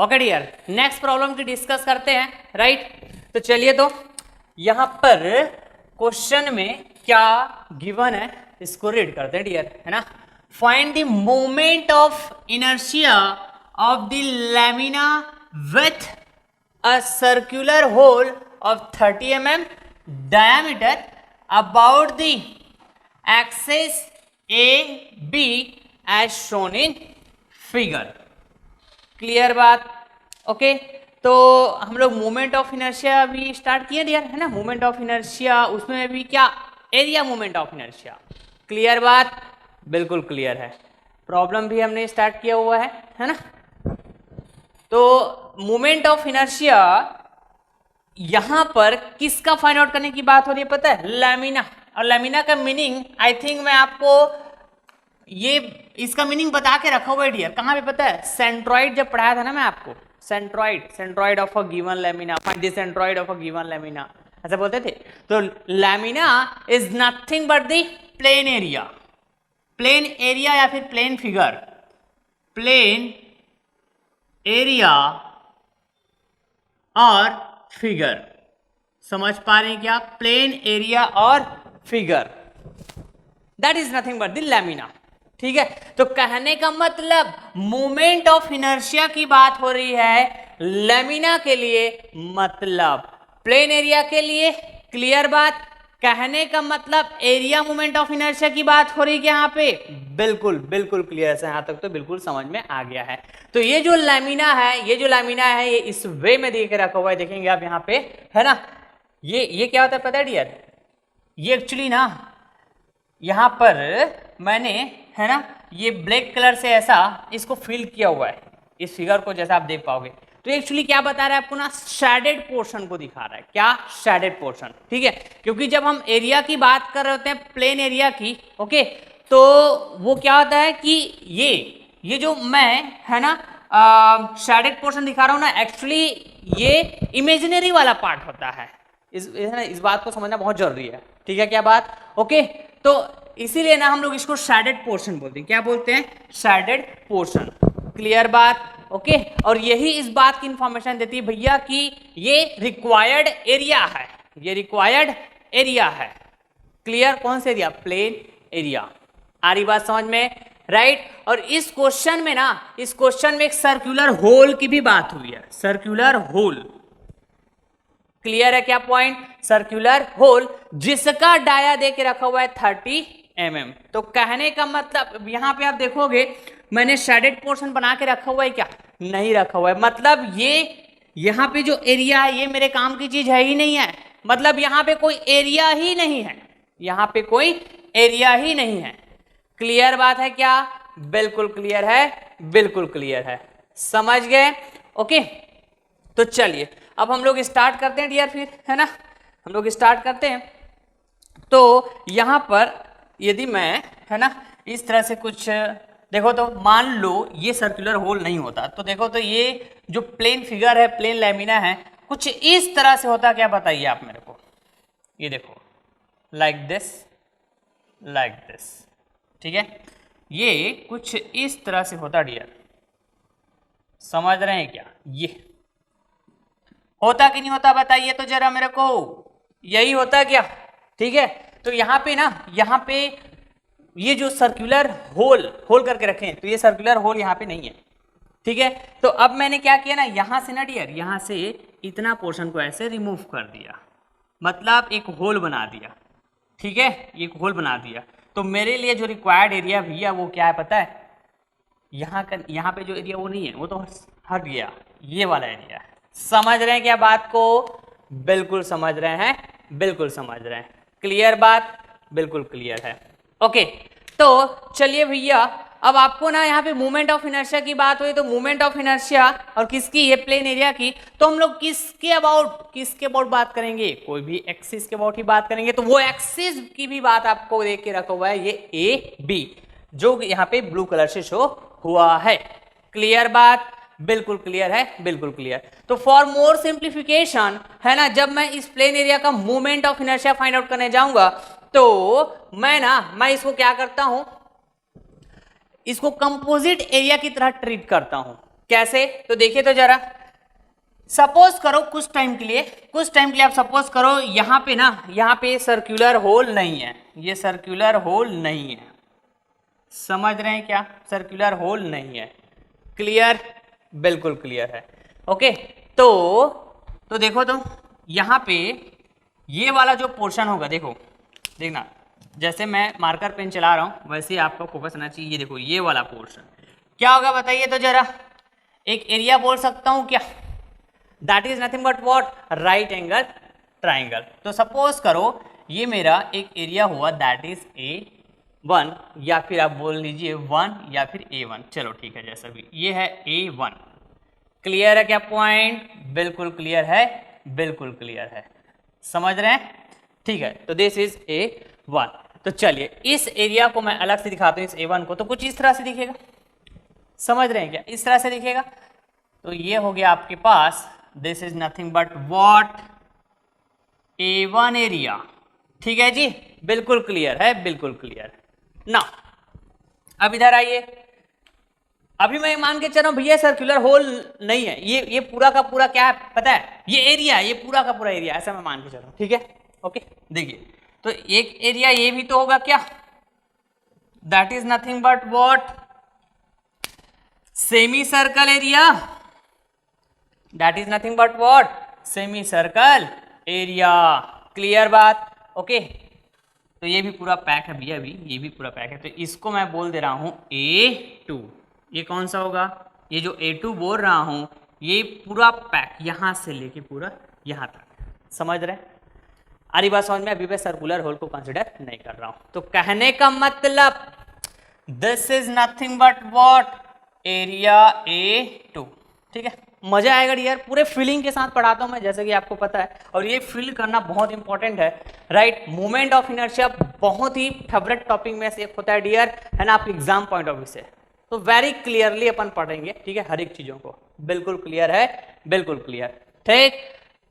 Okay dear, next problem की discuss करते हैं, राइट। तो चलिए, तो यहां पर क्वेश्चन में क्या गिवन है इसको रीड करते हैं डियर, है ना। Find the moment of inertia of the lamina with a circular hole of 30 mm diameter about the axis AB as shown in figure। Clear बात, ओके। तो हम लोग मोमेंट ऑफ इनर्शिया भी स्टार्ट किए डियर, है ना। मोमेंट ऑफ इनर्शिया, उसमें भी क्या, area moment of inertia. Clear बात, बिल्कुल क्लियर है। प्रॉब्लम भी हमने स्टार्ट किया हुआ है ना। तो मोमेंट ऑफ इनर्शिया यहां पर किसका फाइंड आउट करने की बात हो रही है पता है, लैमिना। और लैमिना का मीनिंग आई थिंक मैं आपको ये इसका मीनिंग बता के रखा हुआ है डियर, कहां पे पता है, सेंट्रॉइड जब पढ़ाया था ना मैं आपको, centroid of a given lamina, find the centroid of a given lamina, ऐसा बोलते थे। तो lamina is nothing but the plain area, plain area या फिर प्लेन फिगर, प्लेन एरिया और फिगर। समझ पा रहे हैं क्या, प्लेन एरिया और figure, that is nothing but the lamina. ठीक है, तो कहने का मतलब मोमेंट ऑफ इनर्शिया की बात हो रही है लैमिना के लिए, मतलब प्लेन एरिया के लिए। क्लियर बात, कहने का मतलब एरिया मोमेंट ऑफ इनर्शिया की बात हो रही है यहाँ पे, बिल्कुल बिल्कुल क्लियर है, यहाँ तक तो बिल्कुल समझ में आ गया है। तो ये जो लैमिना है, ये इस वे में देख के रखा हुआ है, देखेंगे आप यहाँ पे, है ना। ये क्या होता है पता है डियर, ये एक्चुअली ना यहाँ पर मैंने, है ना, ये ब्लैक कलर से ऐसा इसको फिल किया हुआ है, इस फिगर को जैसा आप देख पाओगे। तो एक्चुअली क्या बता रहा है आपको ना, शेडेड पोर्शन को दिखा रहा है, क्या, शेडेड पोर्शन। ठीक है, क्योंकि जब हम एरिया की बात कर रहे होते हैं, प्लेन एरिया की, ओके, तो वो क्या होता है कि ये जो मैं, है ना, शेडेड पोर्शन दिखा रहा हूँ ना, एक्चुअली ये इमेजिनरी वाला पार्ट होता है। इस बात को समझना बहुत जरूरी है, ठीक है, क्या बात, ओके। तो इसीलिए ना हम लोग इसको शेडेड पोर्शन बोलते हैं, क्या बोलते हैं, शेडेड पोर्शन। क्लियर बात, ओके। और यही इस बात की इंफॉर्मेशन देती है भैया कि ये रिक्वायर्ड एरिया है, ये रिक्वायर्ड एरिया है। क्लियर, कौन सा एरिया, प्लेन एरिया। आ रही बात समझ में, राइट। और इस क्वेश्चन में ना, इस क्वेश्चन में एक सर्कुलर होल की भी बात हुई है, सर्कुलर होल। क्लियर है क्या पॉइंट, सर्कुलर होल जिसका डाया दे के रखा हुआ है 30 mm। तो कहने का मतलब यहां पे आप देखोगे मैंने शेडेड पोर्शन बना के रखा हुआ है, क्या नहीं रखा हुआ है, मतलब ये यहां पे जो एरिया है ये मेरे काम की चीज है ही नहीं है, मतलब यहां पे कोई एरिया ही नहीं है, यहां पे कोई एरिया ही नहीं है। क्लियर बात है क्या, बिल्कुल क्लियर है, बिल्कुल क्लियर है, समझ गए, ओके। तो चलिए अब हम लोग स्टार्ट करते हैं डियर, फिर, है ना, हम लोग स्टार्ट करते हैं। तो यहां पर यदि मैं, है ना, इस तरह से कुछ देखो, तो मान लो ये सर्कुलर होल नहीं होता, तो देखो तो ये जो प्लेन फिगर है, प्लेन लैमिना है, कुछ इस तरह से होता, क्या बताइए आप मेरे को। ये देखो, लाइक दिस, ठीक है, ये कुछ इस तरह से होता डियर, समझ रहे हैं क्या, ये होता कि नहीं होता बताइए तो जरा मेरे को, यही होता क्या, ठीक है। तो यहाँ पे ना, यहाँ पे ये जो सर्कुलर होल करके रखे हैं, तो ये सर्कुलर होल यहाँ पे नहीं है, ठीक है। तो अब मैंने क्या किया ना, यहाँ से ना डियर, यहाँ से इतना पोर्शन को ऐसे रिमूव कर दिया, मतलब एक होल बना दिया, ठीक है, एक होल बना दिया। तो मेरे लिए जो रिक्वायर्ड एरिया भैया वो क्या है पता है, यहाँ पे जो एरिया वो नहीं है, वो तो हट गया, ये वाला एरिया है। समझ रहे हैं क्या बात को, बिल्कुल समझ रहे हैं, बिल्कुल समझ रहे हैं। क्लियर बात, बिल्कुल क्लियर है, ओके। तो चलिए भैया, अब आपको ना यहाँ पे मूवमेंट ऑफ इनर्शिया की बात हुई, तो मूवमेंट ऑफ इनर्शिया और किसकी, ये प्लेन एरिया की, तो हम लोग किसके अबाउट बात करेंगे, कोई भी एक्सिस के अबाउट ही बात करेंगे। तो वो एक्सिस की भी बात आपको देख के रखा हुआ है, ये ए बी, जो यहाँ पे ब्लू कलर से शो हुआ है। क्लियर बात, बिल्कुल क्लियर है, बिल्कुल क्लियर। तो फॉर मोर सिंप्लीफिकेशन, है ना, जब मैं इस प्लेन एरिया का movement of inertia find out करने जाऊंगा, तो मैं इसको क्या करता हूं, इसको कंपोजिट एरिया की तरह ट्रीट करता हूं। कैसे? तो देखिए तो जरा, सपोज करो कुछ टाइम के लिए आप सपोज करो यहाँ पे ना, यहाँ पे सर्कुलर होल नहीं है, ये सर्कुलर होल नहीं है, समझ रहे हैं क्या? सर्कुलर होल नहीं है। क्लियर? बिल्कुल क्लियर है। ओके, तो देखो तो यहाँ पे ये वाला जो पोर्शन होगा, देखना, जैसे मैं मार्कर पेन चला रहा हूँ वैसे ही आपका फोकस होना चाहिए। ये देखो, ये वाला पोर्शन क्या होगा बताइए तो जरा? एक एरिया बोल सकता हूँ क्या? That is nothing but what? Right angle triangle. तो सपोज करो ये मेरा एक एरिया हुआ, दैट इज A1, या फिर आप बोल लीजिए 1 या फिर A1, चलो ठीक है, जैसा भी, ये है A1। क्लियर है क्या पॉइंट? बिल्कुल क्लियर है, बिल्कुल क्लियर है, समझ रहे हैं? ठीक है, तो दिस इज A1। तो चलिए इस एरिया को मैं अलग से दिखाता हूँ, इस A1 को, तो कुछ इस तरह से दिखेगा, समझ रहे हैं क्या? इस तरह से दिखेगा। तो ये हो गया आपके पास, this is nothing but what? A1 area. ठीक है जी, बिल्कुल क्लियर है, बिल्कुल क्लियर। ना अब इधर आइए, अभी मैं मान के चल रहा हूं भैया सर्कुलर होल नहीं है, ये पूरा का पूरा क्या है पता है? ये एरिया, ये पूरा का पूरा एरिया, ऐसा मैं मान के चल रहा हूं, ठीक है? ओके, देखिए तो एक एरिया ये भी तो होगा क्या? That is nothing but what? Semi circle area. That is nothing but what? Semi circle area. Clear बात? ओके, तो ये भी पूरा पैक है भैया, अभी ये भी पूरा पैक है, तो इसको मैं बोल दे रहा हूं A2। ये कौन सा होगा? ये जो A2 बोल रहा हूं, ये पूरा पैक यहां से लेके पूरा यहां तक, समझ रहे हैं? अरे बात समझ में? अभी मैं सर्कुलर होल को कंसिडर नहीं कर रहा हूं। तो कहने का मतलब this is nothing but what? Area A2। ठीक है, मजा आएगा डियर, पूरे फीलिंग के साथ पढ़ाता हूं मैं, जैसे कि आपको पता है, और ये फील करना बहुत इंपॉर्टेंट है, राइट? मोमेंट ऑफ इनर्शिया बहुत ही फेवरेट टॉपिक में से एक होता है डियर, है ना, आपके एग्जाम पॉइंट ऑफ व्यू से। तो वेरी क्लियरली अपन पढ़ेंगे, ठीक है, हर एक चीजों को। बिल्कुल क्लियर है, बिल्कुल क्लियर। ठीक,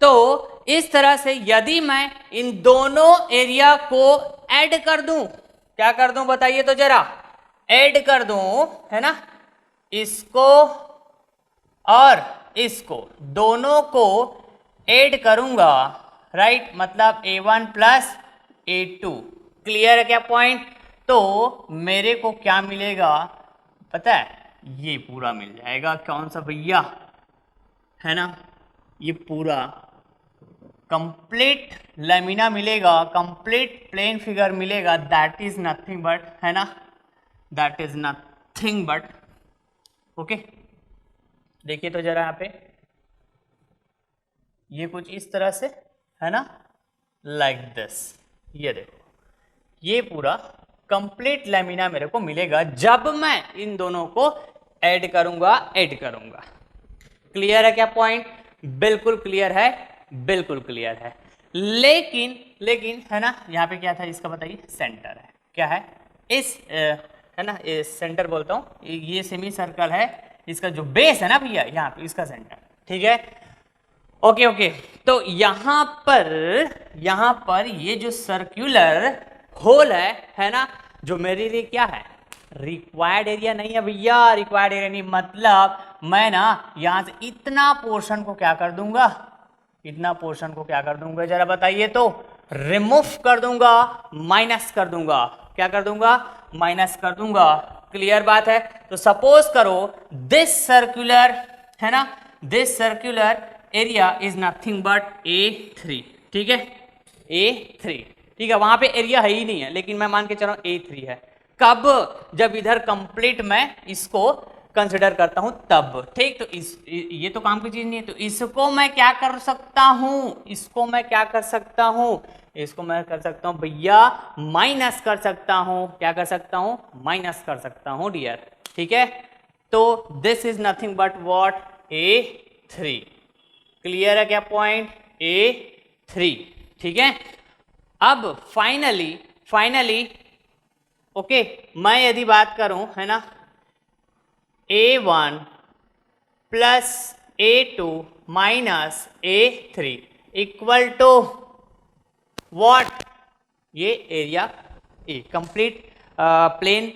तो इस तरह से यदि मैं इन दोनों एरिया को ऐड कर दूं, क्या कर दूं बताइए तो जरा? ऐड कर दूं, है ना, इसको और इसको, दोनों को ऐड करूंगा, राइट? मतलब A1 प्लस A2। क्लियर है क्या पॉइंट? तो मेरे को क्या मिलेगा पता है? ये पूरा मिल जाएगा। कौन सा भैया? है ना, ये पूरा कंप्लीट लैमिना मिलेगा, कंप्लीट प्लेन फिगर मिलेगा। दैट इज नथिंग बट, है ना, that is nothing but, okay, देखिए तो जरा यहाँ पे, ये कुछ इस तरह से, है ना, लाइक दिस। ये देखो, ये पूरा कंप्लीट लैमिना मेरे को मिलेगा जब मैं इन दोनों को ऐड करूंगा। क्लियर है क्या पॉइंट? बिल्कुल क्लियर है, बिल्कुल क्लियर है। लेकिन है ना, यहाँ पे क्या था इसका बताइए? सेंटर है, क्या है? इस है ना, इस सेंटर बोलता हूँ, ये सेमी सर्कल है, इसका जो बेस है ना भैया, यहाँ पे इसका सेंटर, ठीक है? ओके, तो यहाँ पर ये जो सर्कुलर होल है ना, जो मेरे लिए क्या है? रिक्वायर्ड एरिया नहीं है भैया, रिक्वायर्ड एरिया नहीं, मतलब मैं ना यहां से इतना पोर्शन को क्या कर दूंगा? इतना पोर्शन को क्या कर दूंगा जरा बताइए तो? रिमूव कर दूंगा, माइनस कर दूंगा। क्या कर दूंगा? माइनस कर दूंगा। क्लियर बात है? तो सपोज करो दिस सर्कुलर, है ना, this circular area is nothing but A3। ठीक है, A3, ठीक है, वहां पे एरिया है ही नहीं है, लेकिन मैं मान के चल रहा हूं A3 है। कब? जब इधर कंप्लीट मैं इसको कंसिडर करता हूं तब। ठीक, तो ये तो काम की चीज नहीं है, तो इसको मैं क्या कर सकता हूं? इसको मैं क्या कर सकता हूं? इसको मैं कर सकता हूं भैया, माइनस कर सकता हूं। क्या कर सकता हूं? माइनस कर सकता हूं डियर। ठीक है, तो this is nothing but what? A3। Clear है क्या पॉइंट? A3। ठीक है, अब फाइनली ओके, मैं यदि बात करूं, है ना, A1 plus A2 minus A3 equal to what? ये area A, complete plane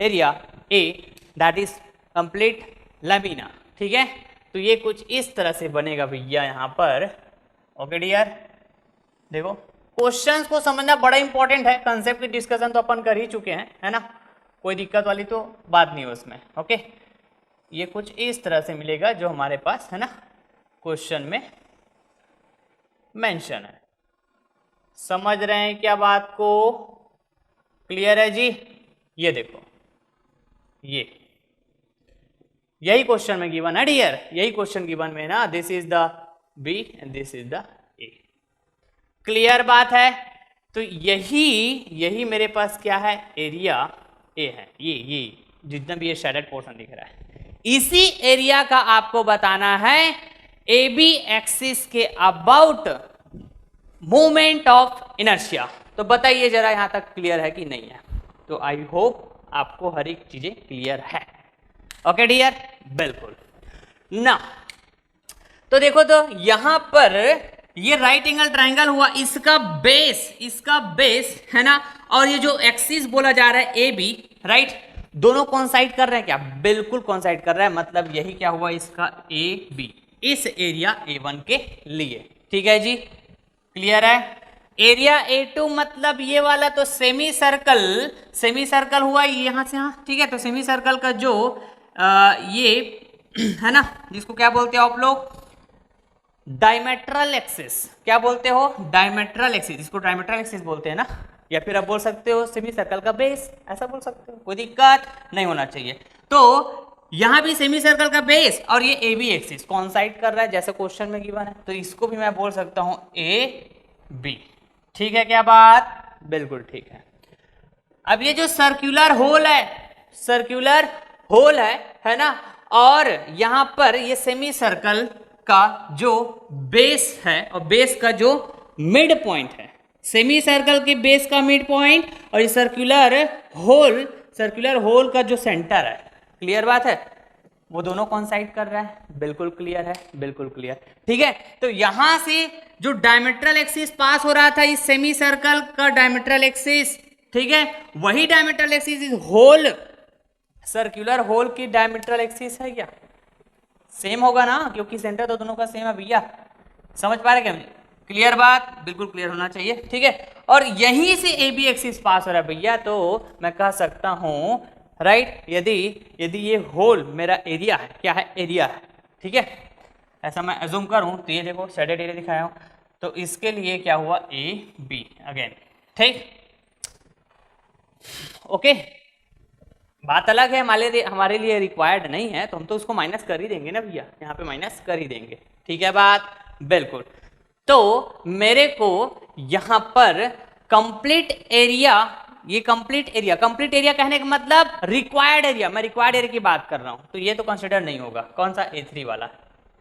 area A, that is complete lamina, ठीक है। तो ये कुछ इस तरह से बनेगा भैया यहाँ पर। ओके डियर, देखो क्वेश्चंस को समझना बड़ा इंपॉर्टेंट है। कंसेप्ट की डिस्कशन तो अपन कर ही चुके हैं, है ना, कोई दिक्कत वाली तो बात नहीं है उसमें। ओके, ये कुछ इस तरह से मिलेगा जो हमारे पास है ना क्वेश्चन में मेंशन है। समझ रहे हैं क्या बात को? क्लियर है जी? ये देखो, ये यही क्वेश्चन में गिवन है डियर, यही क्वेश्चन गिवन में ना, this is the B and this is the A. Clear बात है? तो यही मेरे पास क्या है, एरिया ए है। ये जितना भी ये शेडेड पोर्शन दिख रहा है, इसी एरिया का आपको बताना है ए बी एक्सिस के अबाउट मूवमेंट ऑफ इनर्शिया। तो बताइए जरा यहां तक क्लियर है कि नहीं है? तो आई होप आपको हर एक चीजें क्लियर है। ओके डियर, बिल्कुल ना। तो देखो, तो यहां पर ये राइट एंगल ट्राइंगल हुआ, इसका बेस है ना, और ये जो एक्सिस बोला जा रहा है ए बी, राइट, दोनों कॉन्साइड कर रहे हैं क्या? बिल्कुल कॉन्साइड कर रहा है। मतलब यही क्या हुआ इसका ए बी, इस एरिया A1 के लिए। ठीक है जी, क्लियर है? एरिया A2 मतलब ये वाला तो सेमी सर्कल हुआ यहां से यहां, ठीक है। तो सेमी सर्कल का जो ये है ना, जिसको क्या बोलते हो आप लोग, डायमेट्रल एक्सिस। क्या बोलते हो? डायमेट्रल एक्सिस, इसको डायमेट्रल एक्सिस बोलते हैं ना, या फिर आप बोल सकते हो सेमी सर्कल का बेस, ऐसा बोल सकते हो, कोई दिक्कत नहीं होना चाहिए। तो यहां भी सेमी सर्कल का बेस और ये ए बी एक्सिस कॉन्साइड कर रहा है जैसे क्वेश्चन में गिवन है, तो इसको भी मैं बोल सकता हूं ए बी। ठीक है क्या बात? बिल्कुल ठीक है। अब ये जो सर्कुलर होल है ना, और यहां पर ये सेमी सर्कल का जो बेस है और बेस का जो मिड पॉइंट है, सेमी सर्कल के बेस का मिड पॉइंट और ये सर्कुलर होल का जो सेंटर है, क्लियर बात है, वो दोनों कॉन्साइड कर रहा है। बिल्कुल क्लियर है, बिल्कुल क्लियर। ठीक है, तो यहां से जो डायमेट्रल एक्सिस पास हो रहा था इस सेमी सर्कल का डायमेट्रल एक्सिस, ठीक है, वही डायमेट्रल एक्सिस इस होल सर्कुलर होल की डायमेट्रल एक्सिस है क्या? सेम होगा ना, क्योंकि सेंटर तो दोनों का सेम है भैया। समझ पा रहे क्या? क्लियर बात? बिल्कुल क्लियर होना चाहिए। ठीक है, और यहीं से ए बी एक्सिस पास हो रहा है भैया, तो मैं कह सकता हूं, राइट, यदि ये होल मेरा एरिया है, क्या है? एरिया है, ठीक है, ऐसा मैं अज्यूम करूं, तो ये देखो शेडेड एरिया दिखाया हूं, तो इसके लिए क्या हुआ, ए बी अगेन। ठीक, ओके, बात अलग है, हमारे लिए रिक्वायर्ड नहीं है, तो हम तो उसको माइनस कर ही देंगे ना भैया, यहाँ पे माइनस कर ही देंगे। ठीक है बात? बिल्कुल। तो मेरे को यहां पर कंप्लीट एरिया, ये कंप्लीट एरिया कहने का मतलब रिक्वायर्ड एरिया, मैं रिक्वायर्ड एरिया की बात कर रहा हूं, तो ये तो कंसिडर नहीं होगा। कौन सा? A3 वाला।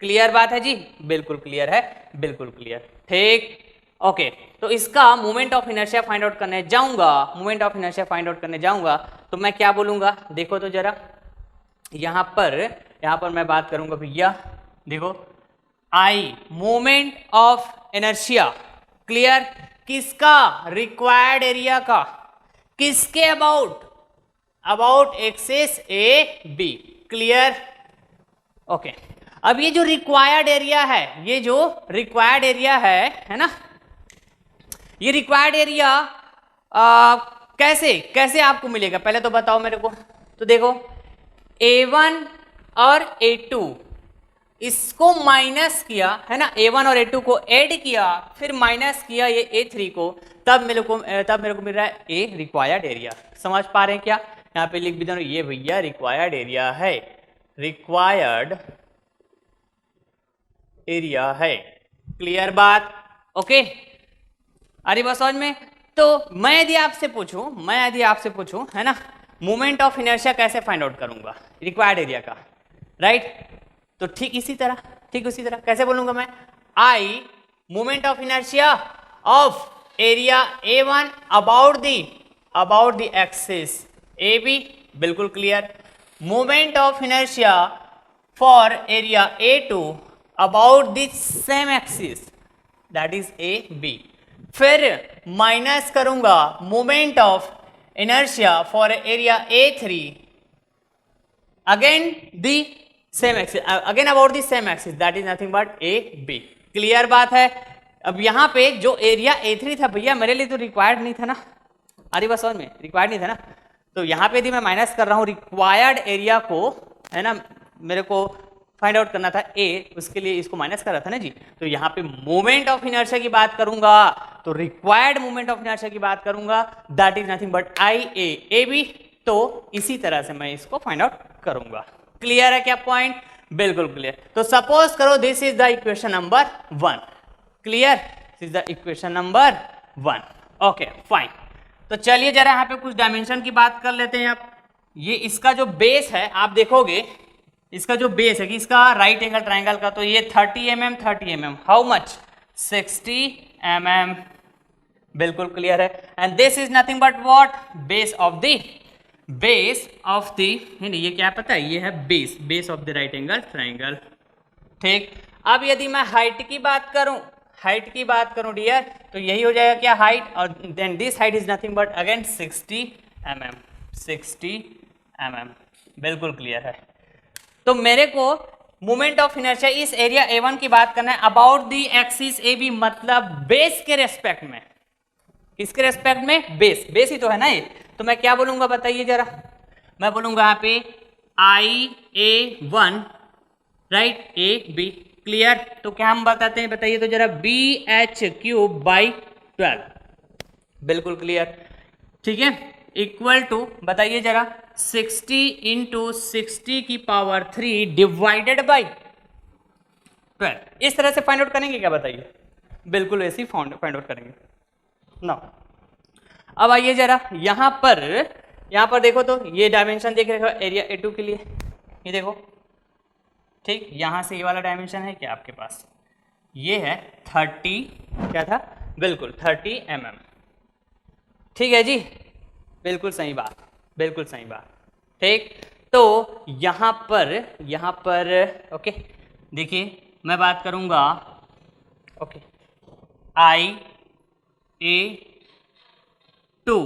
क्लियर बात है जी? बिल्कुल क्लियर है, बिल्कुल क्लियर। ठीक, ओके। तो इसका moment of inertia find out करने जाऊंगा, तो मैं क्या बोलूंगा? देखो तो जरा, यहां पर मैं बात करूंगा भैया, देखो, I moment of inertia, clear, किसका? रिक्वायर्ड एरिया का। किसके about axis A B. Clear? Okay. अब ये जो रिक्वायर्ड एरिया है ना, ये रिक्वायर्ड एरिया कैसे आपको मिलेगा, पहले तो बताओ मेरे को। तो देखो, A1 और A2 इसको माइनस किया है ना, A1 और A2 को ऐड किया, फिर माइनस किया ये A3 को, तब मेरे को मिल रहा है ए रिक्वायर्ड एरिया। समझ पा रहे हैं क्या? यहाँ पे लिख भी दो, ये भैया रिक्वायर्ड एरिया है, क्लियर बात? ओके, अरे बस समझ में। तो मैं यदि आपसे पूछूं है ना, मोमेंट ऑफ इनर्शिया कैसे फाइंड आउट करूंगा रिक्वायर्ड एरिया का, राइट? तो ठीक उसी तरह कैसे बोलूंगा मैं? I moment of inertia of area A1 about the axis AB। बिल्कुल clear. Moment of inertia for area A2 about the same axis, that is AB। फिर माइनस करूंगा moment of inertia for area A3 again the same axis, again about the same axis, that is nothing but A B. Clear बात है। अब यहाँ पे जो area A3 था भैया मेरे लिए तो रिक्वायर्ड नहीं था ना, अरे बस और में रिक्वायर्ड नहीं था ना, तो यहाँ पे यदि मैं माइनस कर रहा हूँ रिक्वायर्ड एरिया को, है ना, मेरे को फाइंड आउट करना था ए, उसके लिए इसको माइनस कर रहा था ना जी। तो यहाँ पे मोमेंट ऑफ इनर्शिया की बात करूंगा तो रिक्वायर्ड मोमेंट ऑफ इनर्शिया की बात करूंगा, that is nothing but I A B. तो इसी तरह से मैं इसको फाइंड आउट करूंगा। क्लियर है क्या पॉइंट? बिल्कुल क्लियर। तो सपोज करो this is the equation number 1। Clear, this is the equation number 1। Okay fine. तो चलिए जरा यहाँ पे कुछ डायमेंशन की बात कर लेते हैं। आप ये इसका जो बेस है आप देखोगे, इसका जो बेस है कि इसका राइट एंगल ट्राइंगल का, तो ये 30 mm 30 mm, how much 60 mm। बिल्कुल क्लियर है। And this is nothing but what, base of the ये क्या पता है, ये है base of the right angle triangle. ठीक। अब यदि मैं हाइट की बात करूं डियर, तो यही हो जाएगा क्या हाइट, और then this height is nothing but again 60 mm। बिल्कुल क्लियर है। तो मेरे को मोमेंट ऑफ इनर्शिया इस एरिया A1 की बात करना है अबाउट दी एक्सिस AB, मतलब बेस के रेस्पेक्ट में। किसके रेस्पेक्ट में? बेस ही तो है ना ये। तो मैं क्या बोलूंगा बताइए जरा, मैं बोलूंगा यहाँ पे IA1 राइट AB। क्लियर। तो क्या हम बताते हैं बताइए तो जरा, BH3/12। बिल्कुल क्लियर। ठीक है, इक्वल टू बताइए जरा 60 × 60 की पावर 3 डिवाइडेड बाई 12। इस तरह से फाइंड आउट करेंगे क्या बताइए? बिल्कुल ऐसे ही फाइंड आउट करेंगे ना। अब आइए जरा यहां पर देखो, तो ये डायमेंशन देख रहे हो एरिया A2 के लिए, ये देखो। ठीक, यहां से ये वाला डायमेंशन है क्या आपके पास, ये है 30, क्या था, बिल्कुल 30 mm। ठीक है जी, बिल्कुल सही बात, बिल्कुल सही बात। ठीक, तो यहां पर ओके, देखिए मैं बात करूंगा ओके IA2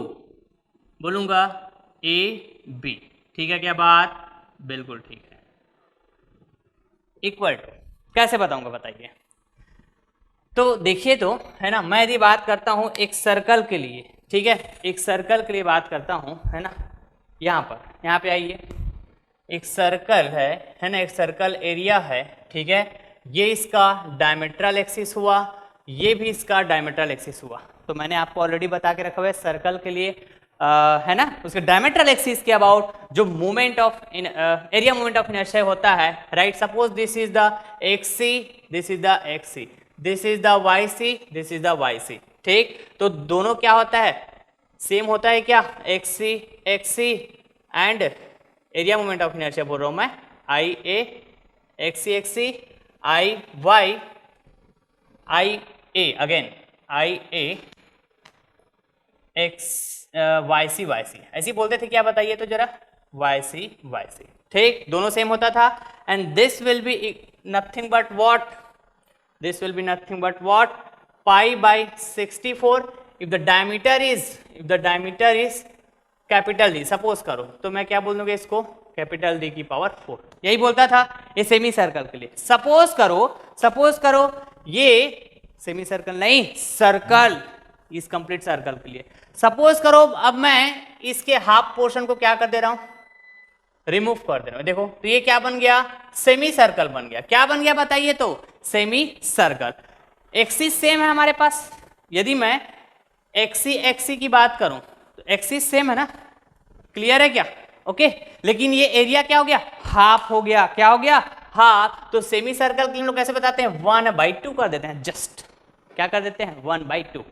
बोलूंगा AB। ठीक है क्या बात? बिल्कुल ठीक है। इक्वल टू कैसे बताऊंगा बताइए? तो देखिए तो, है ना, मैं यदि बात करता हूं एक सर्कल के लिए, ठीक है, एक सर्कल के लिए बात करता हूं, है ना, यहाँ पे आइए, एक सर्कल है ना, एक सर्कल एरिया है। ठीक है, ये इसका डायमीट्रल एक्सिस हुआ, ये भी इसका डायमीट्रल एक्सिस हुआ। तो मैंने आपको ऑलरेडी बता के रखा हुआ है सर्कल के लिए, है ना, उसके डायमीट्रल एक्सिस के अबाउट जो moment of area moment of inertia होता है, right. Suppose this is the XC, this is the XC, this is the YC, this is the YC। ठीक, तो दोनों क्या होता है, सेम होता है क्या, XC and area moment of inertia बोल रहा हूं मैं, IA XC IY IA again IA YC ऐसे बोलते थे क्या बताइए तो जरा, YC। ठीक, दोनों सेम होता था। And this will be nothing but what, this will be nothing but what, pi/64 if the diameter is capital D। Suppose करो तो मैं क्या बोल दूंगा इसको, कैपिटल D की पावर 4। यही बोलता था ये सेमी सर्कल के लिए। सपोज करो ये सेमी सर्कल नहीं, सर्कल, इस कंप्लीट सर्कल के लिए सपोज करो अब मैं इसके हाफ पोर्शन को क्या कर दे रहा हूं, रिमूव कर दे रहा हूं। देखो तो ये क्या बन गया, सेमी सर्कल बन गया। क्या बन गया बताइए तो, सेमी सर्कल। एक्सिस सेम है हमारे पास। यदि मैं XC की बात करूं तो एक्सिस सेम है ना, क्लियर है क्या? ओके, लेकिन ये एरिया क्या हो गया, हाफ हो गया। क्या हो गया, हाफ। तो सेमी सर्कल के लिए लोग कैसे बताते हैं, 1/2 कर देते हैं, जस्ट क्या कर देते हैं, 1/2।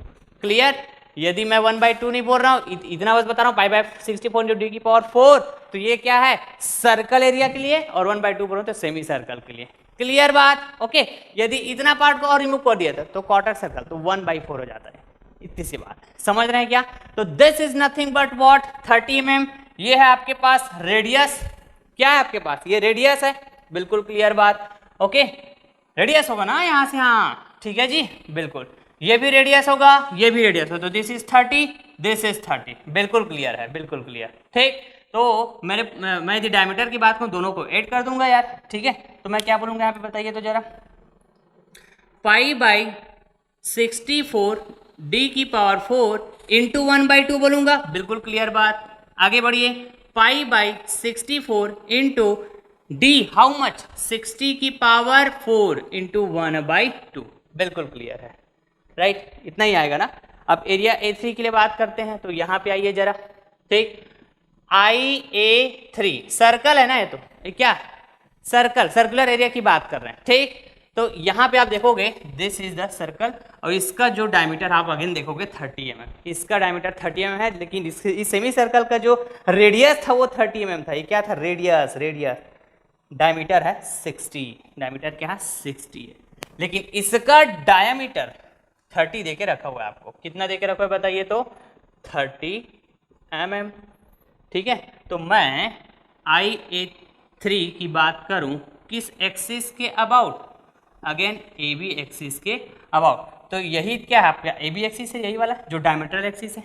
क्लियर। यदि मैं 1/2 नहीं बोल रहा हूं, इतना बस बता रहा हूं, pi/64 × 10 की पावर 4, तो ये क्या है, सर्कल एरिया के लिए, और 1/2 बोल रहा हूं तो सेमी सर्कल के लिए। क्लियर बात? ओके, यदि इतना पार्ट को और रिमूव कर दिया था तो क्वार्टर सर्कल, तो 1/4 हो जाता है। इतनी सी बात, समझ रहे हैं क्या? तो this is nothing but what, 30 mm। ये है आपके पास रेडियस। क्या है आपके पास, ये रेडियस है। बिल्कुल क्लियर बात। ओके, रेडियस होगा ना यहां से, हाँ ठीक है जी, बिल्कुल। ये भी रेडियस होगा, ये भी रेडियस होगा, तो दिस इज 30, दिस इज 30। बिल्कुल क्लियर है, बिल्कुल क्लियर। ठीक, तो मैं यदि डायमीटर की बात करूं दोनों को ऐड कर दूंगा यार, ठीक है। तो मैं क्या बोलूंगा यहाँ पे बताइए तो जरा, π/64 d⁴ इंटू 1/2 बोलूंगा, बिल्कुल क्लियर बात। आगे बढ़िए, π/64 into D how much 60⁴ into 1/2, बिल्कुल क्लियर है, राइट। इतना ही आएगा ना। अब एरिया A3 के लिए बात करते हैं, तो यहाँ पे आइए जरा, ठीक। IA3 सर्कल है ना, ये तो ये क्या सर्कुलर एरिया की बात कर रहे हैं, ठीक। तो यहाँ पे आप देखोगे दिस इज द सर्कल, और इसका जो डायमीटर आप अगेन देखोगे 30 mm, इसका डायमीटर 30 mm है, लेकिन इस सेमी सर्कल का जो रेडियस था वो 30 mm था। ये क्या था, रेडियस डायमीटर है 60, डायमीटर क्या है 60 है, लेकिन इसका डायमीटर 30 देके रखा हुआ है आपको। कितना देके रखा हुआ है बताइए तो, 30 mm, ठीक है। तो मैं IA3 की बात करूं किस एक्सिस के अबाउट, अगेन AB एक्सिस के अबाउट, तो यही क्या है आपका AB एक्सिस है, यही वाला जो डायमीटर एक्सिस है,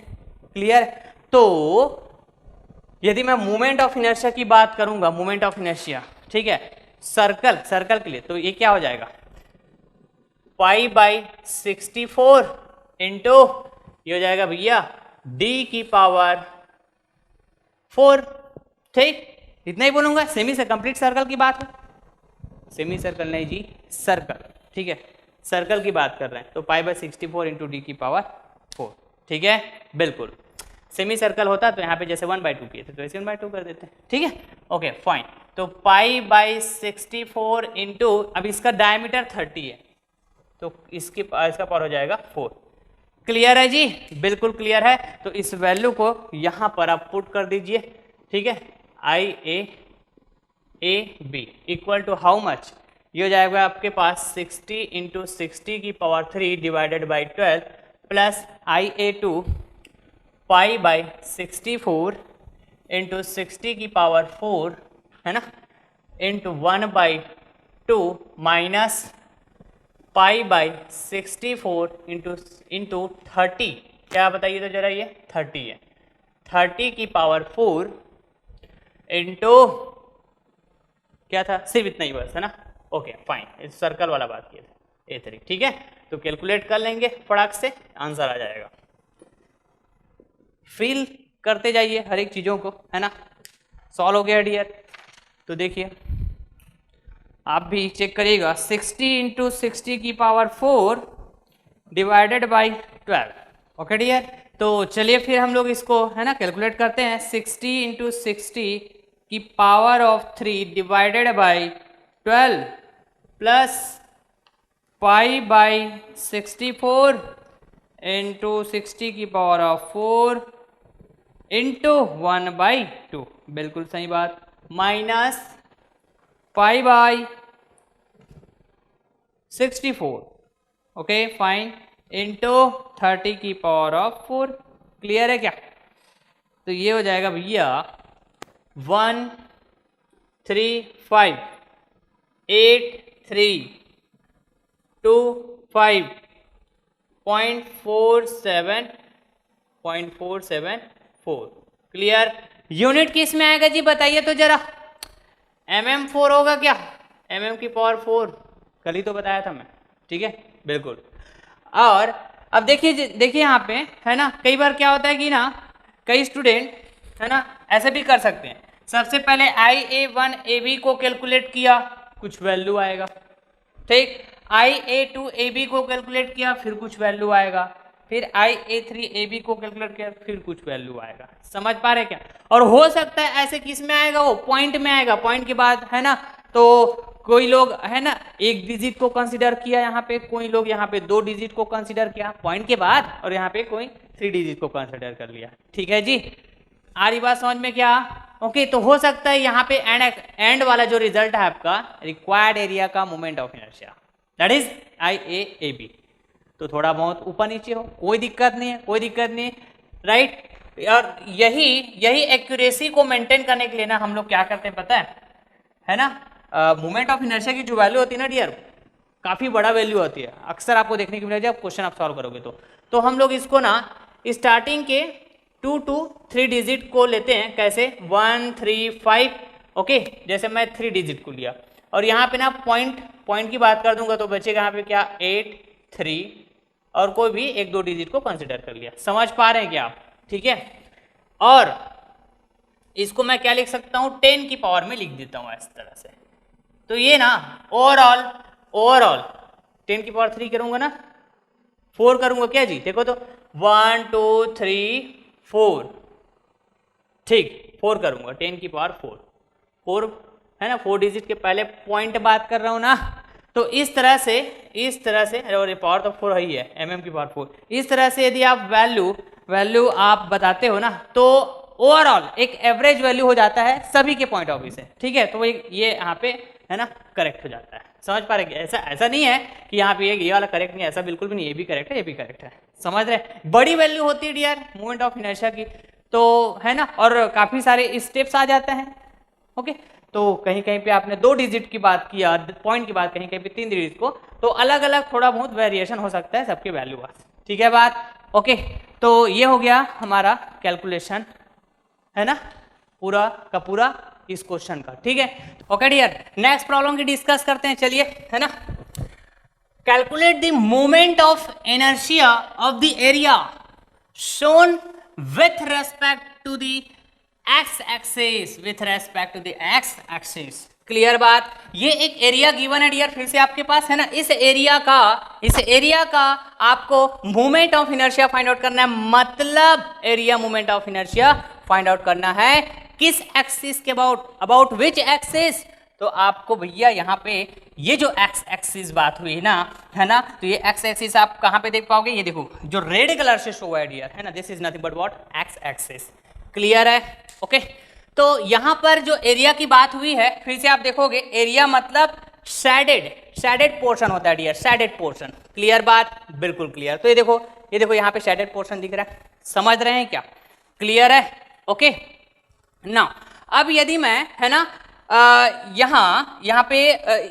क्लियर। तो यदि मैं मोमेंट ऑफ इनर्शिया की बात करूंगा, मोमेंट ऑफ इनर्शिया, ठीक है, सर्कल के लिए, तो ये क्या हो जाएगा, π/64 इंटू ये हो जाएगा भैया d⁴, ठीक। इतना ही बोलूंगा। सेमी से कंप्लीट सर्कल की बात है, सेमी सर्कल नहीं जी, सर्कल, ठीक है, सर्कल की बात कर रहे हैं, तो π/64 इंटू d⁴, ठीक है, बिल्कुल। सेमी सर्कल होता तो यहाँ पे जैसे 1/2 किए थे तो ऐसे 1/2 कर देते हैं, ठीक है, ओके फाइन। तो π/64 इंटू, अब इसका डायमीटर 30 है, तो इसका पावर हो जाएगा 4। क्लियर है जी, बिल्कुल क्लियर है। तो इस वैल्यू को यहाँ पर आप पुट कर दीजिए, ठीक है। IAB equal to how much, ये हो जाएगा आपके पास 60 into 60⁻³ divided by 12 plus IA2 π/64 into 60⁴, है ना, इंटू 1/2 माइनस π/64 इंटू 30, क्या बताइए तो जरा, ये 30 है, 30⁴ इंटू क्या था, सिर्फ इतना ही बस, है ना, ओके फाइन। इस सर्कल वाला बात किया था A3, ठीक है। तो कैलकुलेट कर लेंगे फटाक से, आंसर आ जाएगा। फील करते जाइए हर एक चीज़ों को, है ना। सॉल्व हो गया डियर, तो देखिए आप भी चेक करिएगा, 60 into 60⁴ divided by 12, okay dear. तो चलिए फिर हम लोग इसको, है ना, कैलकुलेट करते हैं। 60 into 60⁻³ divided by 12 plus π/64 into 60⁴ into 1/2, बिल्कुल सही बात, minus π/64, okay fine, into 30⁴, clear है क्या। तो ये हो जाएगा भैया 1358325.474, क्लियर। यूनिट किस में आएगा जी बताइए तो जरा, mm4 होगा क्या, mm⁴ कल ही तो बताया था मैं, ठीक है, बिल्कुल। और अब देखिए यहाँ पे, है ना, कई बार क्या होता है कि ना, कई स्टूडेंट, है ना, ऐसे भी कर सकते हैं। सबसे पहले IA1AB को कैलकुलेट किया, कुछ वैल्यू आएगा, ठीक। IA2AB को कैलकुलेट किया, फिर कुछ वैल्यू आएगा, फिर IA3AB को कैलकुलेट किया, फिर कुछ वैल्यू आएगा। समझ पा रहे क्या। और हो सकता है ऐसे किस में आएगा, वो पॉइंट में आएगा, पॉइंट के बाद, है ना। तो कोई लोग, है ना, 1 डिजिट को कंसीडर किया यहाँ पे, कोई लोग यहाँ पे 2 डिजिट को कंसीडर किया पॉइंट के बाद, और यहाँ पे कोई 3 डिजिट को कंसीडर कर लिया, ठीक है जी। आ रही बात समझ में क्या, ओके। तो हो सकता है यहाँ पे एंड वाला जो रिजल्ट है आपका, रिक्वायर्ड एरिया का moment of inertia, that is IAAB, तो थोड़ा बहुत ऊपर नीचे हो, कोई दिक्कत नहीं है, कोई दिक्कत नहीं, राइट। और यही एक्यूरेसी को मेंटेन करने के लिए ना हम लोग क्या करते हैं पता है ना, मोमेंट ऑफ इनर्शिया की जो वैल्यू होती है ना डियर, काफी बड़ा वैल्यू होती है, अक्सर आपको देखने को मिलेगा जब क्वेश्चन आप सॉल्व करोगे तो हम लोग इसको ना स्टार्टिंग के 2 to 3 डिजिट को लेते हैं, कैसे 1 3 5, ओके, जैसे मैं 3 डिजिट को लिया और यहाँ पे ना पॉइंट की बात कर दूंगा तो बचेगा यहाँ पे क्या 8 3 और कोई भी 1-2 डिजिट को कंसिडर कर लिया। समझ पा रहे हैं क्या आप? ठीक है, और इसको मैं क्या लिख सकता हूँ 10 की पावर में लिख देता हूँ इस तरह से। तो ये ना ओवरऑल 10 की पावर 3 करूंगा ना, 4 करूंगा क्या जी, देखो तो 1 2 3 4, ठीक 4 करूंगा 10 की पावर 4 है ना, 4 डिजिट के पहले पॉइंट बात कर रहा हूं ना। तो इस तरह से और ये पावर तो 4 ही है, mm की पावर 4। इस तरह से यदि आप वैल्यू आप बताते हो ना तो ओवरऑल एक एवरेज वैल्यू हो जाता है सभी के पॉइंट ऑफ व्यू से। ठीक है, तो ये यहाँ पे है ना करेक्ट हो जाता है। समझ पा रहे? ऐसा नहीं है कि यहाँ पे ये वाला करेक्ट नहीं है, ऐसा बिल्कुल भी नहीं, ये भी करेक्ट है ये भी करेक्ट है। समझ रहे? बड़ी वैल्यू होती है डियर मोमेंट ऑफ इनर्शिया की, तो है ना, और काफी सारे स्टेप्स आ जाते हैं। ओके, तो कहीं कहीं पे आपने 2 डिजिट की बात किया, पॉइंट की बात, कहीं कहीं पे 3 डिजिट को, तो अलग अलग थोड़ा बहुत वेरिएशन हो सकता है सबके वैल्यू का। ठीक है बात? ओके, तो ये हो गया हमारा कैलकुलेशन, है ना, पूरा का पूरा इस क्वेश्चन का। ठीक है, ओके डियर, नेक्स्ट प्रॉब्लम की डिस्कस करते हैं, चलिए, है ना। Calculate the moment of inertia of the area shown with respect to the X axis, with respect to the X axis. Clear बात? ये एक एरिया गिवन है डियर, फिर से आपके पास है ना, इस एरिया का आपको moment of inertia find out करना है, मतलब area moment of inertia find out करना है किस एक्सिस के अबाउट विच एक्सिस। तो आपको भैया यहाँ पे ये जो एक्स एक्सिस बात हुई है ना, तो ये एक्स एक्सिस आप कहाँ पे देख पाओगे, ये देखो जो रेड कलर से शो है डियर, है ना, this is nothing but what, x axis. Clear है? ओके, तो यहाँ पर जो एरिया की बात हुई है, फिर से आप देखोगे एरिया मतलब शेडेड पोर्शन होता है डियर, शेडेड पोर्शन। क्लियर बात? बिल्कुल क्लियर। तो ये देखो यहाँ पे शेडेड पोर्शन दिख रहा है, समझ रहे हैं क्या? क्लियर है? ओके, ना अब यदि मैं है ना यहाँ पे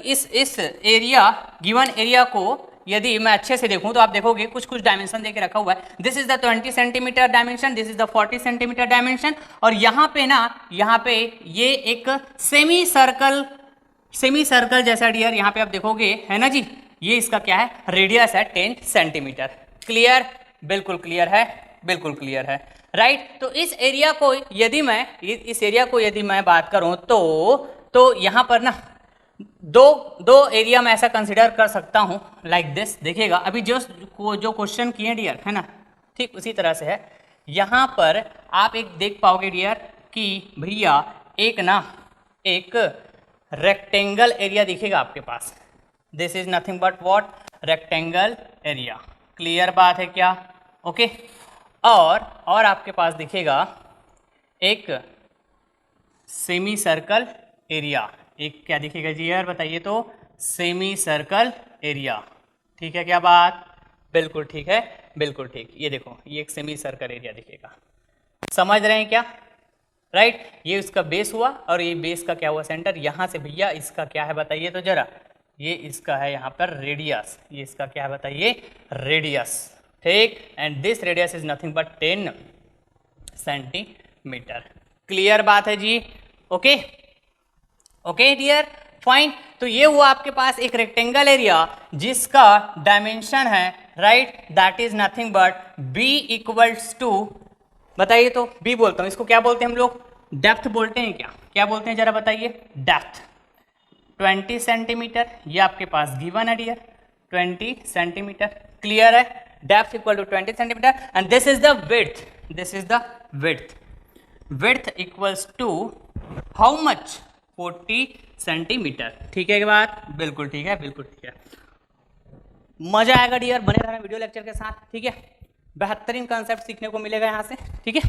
इस एरिया गिवन एरिया को यदि मैं अच्छे से देखूं तो आप देखोगे कुछ डायमेंशन देके रखा हुआ है। This is the 20 centimetre dimension, this is the 40 centimetre dimension, और यहाँ पे ये एक सेमी सर्कल जैसा डियर यहाँ पे आप देखोगे, है ना जी, ये इसका क्या है, रेडियस है 10 सेंटीमीटर। क्लियर? बिल्कुल क्लियर है, बिल्कुल क्लियर है, राइट। तो इस एरिया को यदि मैं बात करूं तो यहाँ पर ना दो एरिया में ऐसा कंसिडर कर सकता हूँ, लाइक दिस। देखिएगा अभी जो क्वेश्चन किए डियर, है ना, ठीक उसी तरह से है। यहाँ पर आप एक देख पाओगे डियर कि भैया एक रेक्टेंगल एरिया दिखेगा आपके पास, this is nothing but what, rectangle area. Clear बात है क्या? ओके, और आपके पास दिखेगा एक सेमी सर्कल एरिया, एक क्या दिखेगा जी यार बताइए तो, सेमी सर्कल एरिया। ठीक है क्या बात? बिल्कुल ठीक है, बिल्कुल ठीक। ये देखो ये एक सेमी सर्कल एरिया दिखेगा, समझ रहे हैं क्या? राइट, ये उसका बेस हुआ और ये बेस का क्या हुआ, सेंटर। यहाँ से भैया इसका क्या है बताइए तो जरा, ये इसका है यहाँ पर रेडियस, ये इसका क्या है बताइए, रेडियस। ठीक, and this radius is nothing but 10 centimetre. Clear बात है जी? Okay, okay dear, fine. तो ये हुआ आपके पास एक रेक्टेंगल एरिया जिसका डायमेंशन है, right, that is nothing but b equals to, बताइए तो, b बोलता हूँ, इसको क्या बोलते हैं हम लोग, डेप्थ बोलते हैं क्या बोलते हैं जरा बताइए, डेप्थ 20 सेंटीमीटर। ये आपके पास गिवन है डियर 20 सेंटीमीटर। क्लियर है? Depth equal to 20 centimetre and this is the width, this is the width equals to how much, 40 centimetre. ठीक है की बात? बिल्कुल ठीक है, बिल्कुल ठीक है। मजा आएगा डियर, बने रहना वीडियो लेक्चर के साथ। ठीक है, बेहतरीन कंसेप्ट सीखने को मिलेगा यहाँ से। ठीक है,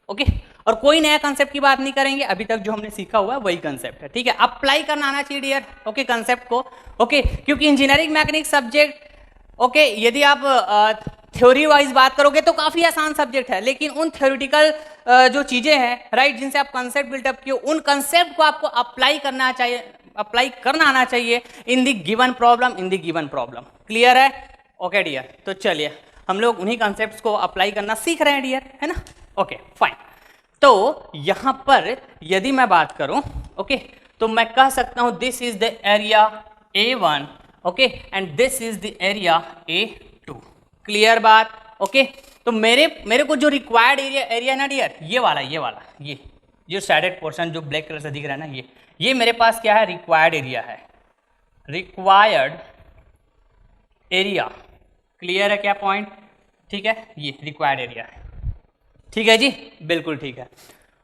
ओके, और कोई नया कंसेप्ट की बात नहीं करेंगे, अभी तक जो हमने सीखा हुआ है वही कंसेप्ट है। ठीक है, अप्लाई करना आना चाहिए डियर, ओके, कंसेप्ट को। ओके, क्योंकि इंजीनियरिंग मैकेनिक्स सब्जेक्ट, ओके, यदि आप थ्योरी वाइज बात करोगे तो काफी आसान सब्जेक्ट है, लेकिन उन थ्योरेटिकल जो चीजें हैं, राइट, जिनसे आप कंसेप्ट बिल्डअप किए, उन कंसेप्ट को आपको अप्लाई करना आना चाहिए in the given problem. Clear है? ओके डियर, तो चलिए हम लोग उन्हीं कंसेप्ट्स को अप्लाई करना सीख रहे हैं डियर, है ना। Okay fine. तो यहां पर यदि मैं बात करूं, ओके, तो मैं कह सकता हूं this is the area A1, okay, and this is the area A2। Clear बात? ओके, तो मेरे को जो रिक्वायर्ड एरिया ना डियर, ये वाला ये जो शेडेड पोर्शन जो ब्लैक कलर से दिख रहा है ना, ये मेरे पास क्या है, रिक्वायर्ड एरिया है, रिक्वायर्ड एरिया। क्लियर है क्या पॉइंट? ठीक है, ये रिक्वायर्ड एरिया है। ठीक है जी, बिल्कुल ठीक है।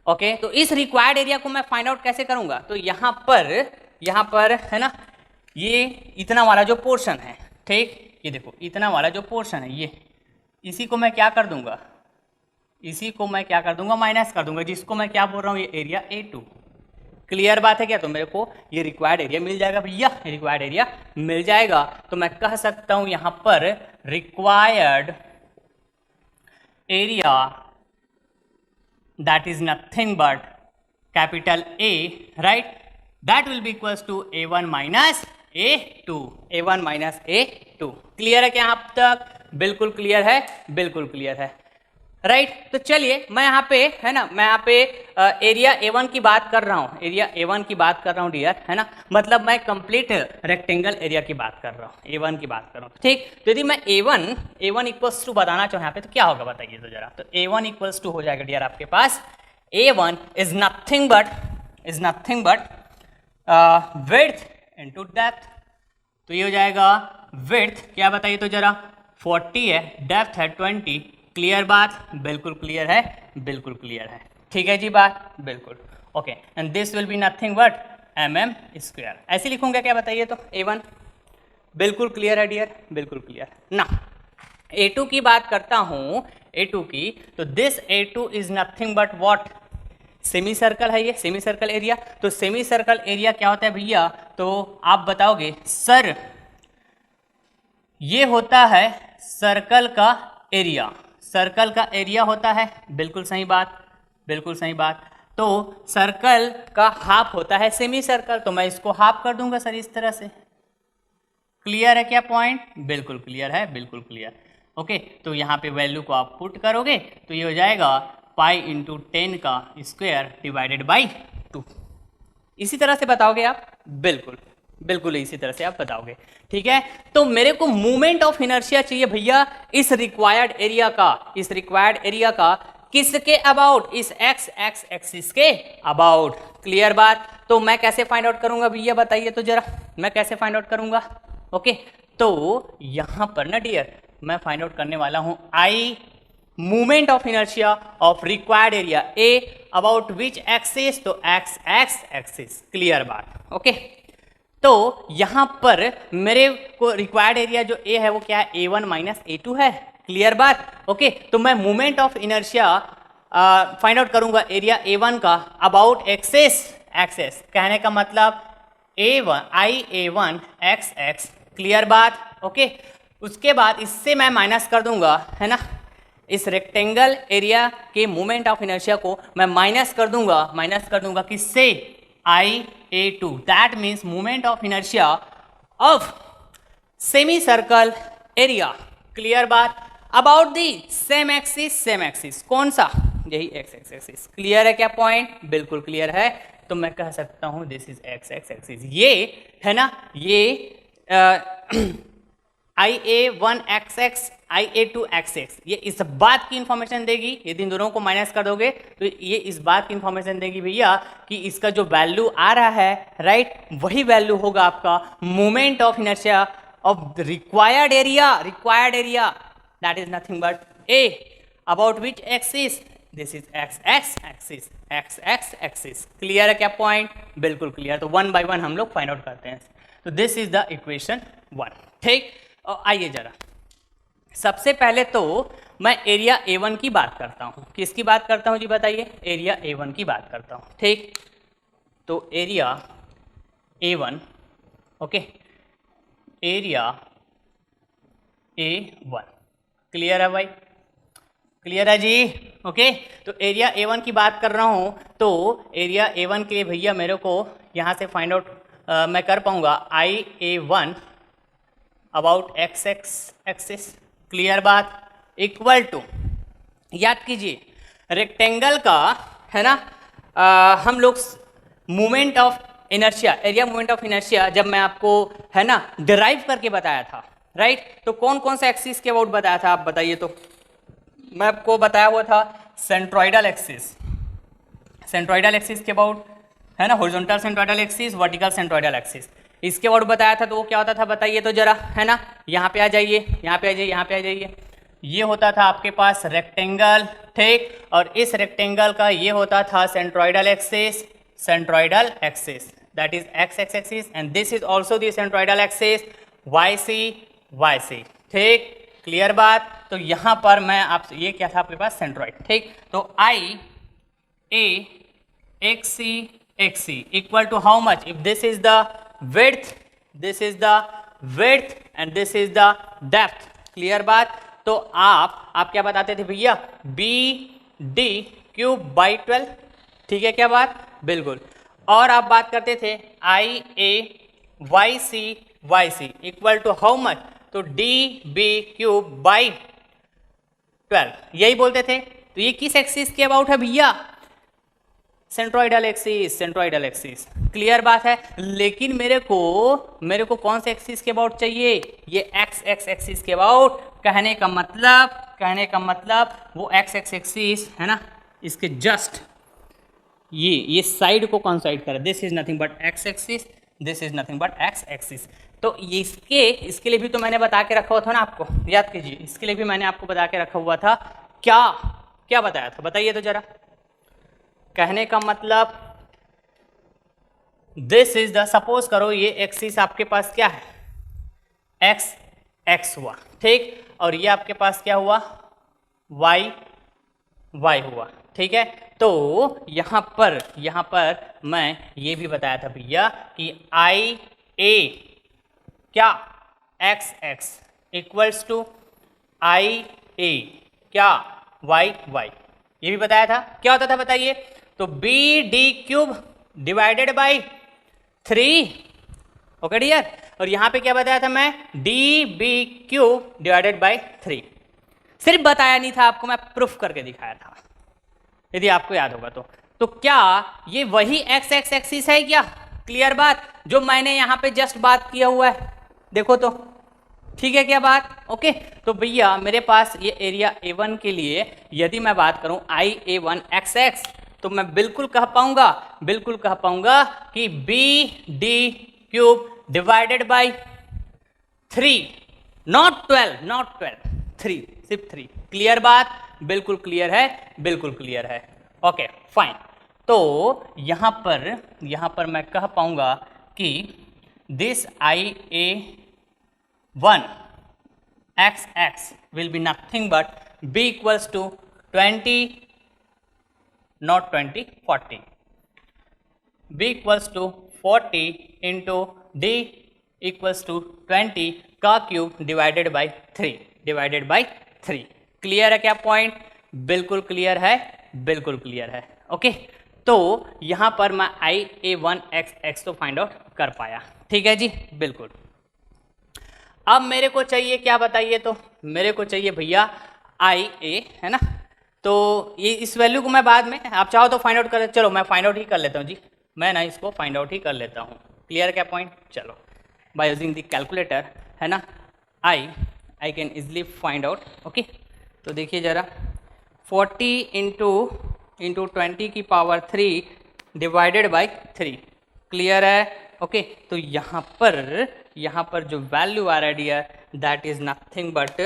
ओके, तो इस रिक्वायर्ड एरिया को मैं फाइंड आउट कैसे करूंगा? तो यहाँ पर है ना, ये इतना वाला जो पोर्शन है, ठीक, ये देखो इतना वाला जो पोर्शन है, ये इसी को मैं क्या कर दूंगा, माइनस कर दूंगा, जिसको मैं क्या बोल रहा हूँ, ये एरिया A2। क्लियर बात है क्या? तो मेरे को ये रिक्वायर्ड एरिया मिल जाएगा भैया, रिक्वायर्ड एरिया मिल जाएगा। तो मैं कह सकता हूं यहां पर required area that is nothing but capital A, right? That will be equals to A1 minus A2, A1 minus A2। Clear है क्या यहाँ तक? बिल्कुल क्लियर है, बिल्कुल क्लियर है, राइट। तो चलिए मैं यहाँ पे है ना, मैं यहाँ पे एरिया A1 की बात कर रहा हूँ, एरिया A1 की बात कर रहा हूँ डियर, है ना, मतलब मैं कंप्लीट रेक्टेंगल एरिया की बात कर रहा हूँ, A1 की बात कर रहा हूँ, ठीक। तो यदि मैं A1 इक्वल्स टू बताना चाहूँ यहाँ पे, तो क्या होगा बताइए तो जरा। तो A1 इक्वल्स टू हो जाएगा डियर आपके पास, A1 is nothing but width into depth. तो ये हो जाएगा विड्थ, क्या बताइए तो जरा, 40 है, डेप्थ है 20। क्लियर बात? बिल्कुल क्लियर है, बिल्कुल क्लियर है, ठीक है जी बात, बिल्कुल। Okay, and this will be nothing but mm square. ऐसे लिखूंगा क्या बताइए तो A1। बिल्कुल क्लियर है डियर, बिल्कुल क्लियर ना। A2 की बात करता हूं, A2 की, तो this A2 is nothing but what, semi circle है ये, सेमी सर्कल एरिया। तो सेमी सर्कल एरिया क्या होता है भैया? तो आप बताओगे सर, ये होता है सर्कल का एरिया, सर्कल का एरिया होता है। बिल्कुल सही बात, बिल्कुल सही बात। तो सर्कल का हाफ होता है सेमी सर्कल, तो मैं इसको हाफ कर दूंगा सर इस तरह से। क्लियर है क्या पॉइंट? बिल्कुल क्लियर है, बिल्कुल क्लियर। ओके, तो यहाँ पे वैल्यू को आप पुट करोगे तो ये हो जाएगा पाई इंटू 10 का स्क्वायर डिवाइडेड बाई 2। इसी तरह से बताओगे आप? बिल्कुल बिल्कुल इसी तरह से आप बताओगे, ठीक है। तो मेरे को मूवमेंट ऑफ इनर्शिया चाहिए भैया इस रिक्वायर्ड एरिया का किसके अबाउट? इस एक्स एक्सिस के अबाउट। क्लियर बात? तो मैं कैसे फाइंड आउट करूंगा भैया बताइए तो जरा, मैं कैसे फाइंड आउट करूंगा? ओके, तो यहां पर ना डियर मैं फाइंड आउट करने वाला हूं eye movement of inertia of required area A about which axis? तो एक्स एक्सिस। क्लियर बात? ओके, तो यहां पर मेरे को रिक्वायर्ड एरिया जो ए है वो क्या है? A1 माइनस A2 है। क्लियर बात? ओके, तो मैं movement of inertia find out करूंगा एरिया A1 का अबाउट एक्सेस। कहने का मतलब A1 x। क्लियर बात? ओके, उसके बाद इससे मैं माइनस कर दूंगा, है ना, इस रेक्टेंगल एरिया के मूवमेंट ऑफ इनर्शिया को मैं माइनस कर दूंगा किससे? IA2। That means movement of inertia of semi circle area. Clear बात? About the same axis. कौन सा? यही एक्स एक्सिस। क्लियर है क्या पॉइंट? बिल्कुल क्लियर है। तो मैं कह सकता हूं दिस इज एक्स एक्सिस, ये है ना, ये IA1 XX IA2 XX, ये इस बात की इंफॉर्मेशन देगी, यदि इन दोनों को माइनस कर दोगे तो ये इस बात की इंफॉर्मेशन देगी भैया कि इसका जो वैल्यू आ रहा है, राइट, वही वैल्यू होगा आपका movement of inertia of required area that is nothing but A about which axis? This is x axis. Clear है क्या पॉइंट? बिल्कुल क्लियर। तो 1 बाय 1 हम लोग फाइंड आउट करते हैं। तो दिस इज द इक्वेशन 1, ठीक। और आइए जरा, सबसे पहले तो मैं एरिया A1 की बात करता हूं। किसकी बात करता हूं जी बताइए? एरिया A1 की बात करता हूं, ठीक। तो area A1, okay, area A1। Clear है भाई? क्लियर है जी? ओके, तो एरिया A1 की बात कर रहा हूं, तो एरिया A1 के लिए भैया मेरे को यहां से फाइंड आउट मैं कर पाऊंगा IA1 about X axis. Clear बात? इक्वल टू, याद कीजिए रेक्टेंगल का है ना हम लोग moment of inertia, area moment of inertia जब मैं आपको है ना डिराइव करके बताया था, राइट, तो कौन कौन सा एक्सिस के अबाउट बताया था आप बताइए। तो मैं आपको बताया हुआ था सेंट्रोइडल एक्सिस, सेंट्रोइडल एक्सिस के अबाउट है ना, horizontal centroidal axis, vertical centroidal axis, इसके अबाउट बताया था। तो वो क्या होता था बताइए तो जरा, है ना, यहाँ पे आ जाइए, यहाँ पे आ जाइए, यहाँ पे आ जाइए। ये होता था आपके पास रेक्टेंगल, ठीक, और इस रेक्टेंगल का ये होता था centroidal axis, centroidal axis that is X X axis, and this is also the centroidal axis Y C, ठीक, क्लियर बात। तो यहाँ पर मैं आपसे, ये क्या था आपके पास सेंट्रोइड, ठीक, तो I A X C equal to how much, if this is the width, this is the width and this is the depth, clear बात। तो आप क्या बताते थे भैया, बी डी क्यूब बाई 12, ठीक है क्या बात, बिल्कुल। और आप बात करते थे I A Y C equal to how much, तो डी बी क्यूब बाई 12, यही बोलते थे। तो ये किस एक्सिस के अबाउट है भैया, centroidal axis, centroidal axis, clear बात है। लेकिन मेरे को कौन से एक्सिस के अबाउट चाहिए, ये एक्स एक्स एक्सिस के अबाउट। कहने का मतलब वो एक्स एक्स एक्सिस है ना, इसके जस्ट ये साइड को कॉन्साइड करे, this is nothing but x axis, this is nothing but x axis. तो इसके लिए भी तो मैंने बता के रखा हुआ था ना आपको, याद कीजिए, इसके लिए भी मैंने आपको बता के रखा हुआ था। क्या बताया था बताइए तो जरा। कहने का मतलब दिस इज द, सपोज करो ये एक्सिस आपके पास क्या है, एक्स एक्स हुआ, ठीक, और ये आपके पास क्या हुआ, वाई वाई हुआ, ठीक है। तो यहाँ पर मैं ये भी बताया था भैया कि आई ए क्या एक्स एक्स इक्वल्स टू आई ए क्या वाई वाई, ये भी बताया था। क्या होता था बताइए, तो B D cube divided by 3, okay dear, और यहां पे क्या बताया था मैं, D B cube divided by 3। सिर्फ बताया नहीं था आपको, मैं प्रूफ करके दिखाया था, यदि आपको याद होगा तो क्या ये वही एक्स एक्स एक्सिस है क्या, क्लियर बात, जो मैंने यहां पे जस्ट बात किया हुआ है, देखो तो, ठीक है क्या बात, ओके। तो भैया मेरे पास ये एरिया A1 के लिए यदि मैं बात करूं आई A1 एक्स एक्स, तो मैं बिल्कुल कह पाऊंगा कि B D cube divided by 3, not 12, 3, सिर्फ 3, क्लियर बात, बिल्कुल क्लियर है, ओके फाइन। तो यहां पर मैं कह पाऊंगा कि this I A1 X X will be nothing but b equals to 20, not 20, 40, b equals to 40 into d equals to 20 का क्यूब डिवाइडेड बाई 3, क्लियर है क्या पॉइंट, बिल्कुल क्लियर है, ओके। तो यहां पर मैं आई A1 एक्स एक्स तो फाइंड आउट कर पाया, ठीक है जी, बिल्कुल। अब मेरे को चाहिए क्या बताइए, तो मेरे को चाहिए भैया आई ए, है ना, तो ये इस वैल्यू को मैं बाद में, आप चाहो तो फाइंड आउट कर, चलो मैं फाइंड आउट ही कर लेता हूँ जी, मैं ना इसको फाइंड आउट ही कर लेता हूँ, क्लियर क्या पॉइंट, चलो बाय यूजिंग द कैलकुलेटर, है ना, I can easily find out, okay. तो देखिए जरा 40 इंटू 20 की पावर 3 डिवाइडेड बाई 3, क्लियर है, ओके। तो यहाँ पर जो वैल्यू आ रहा है dear, that is nothing but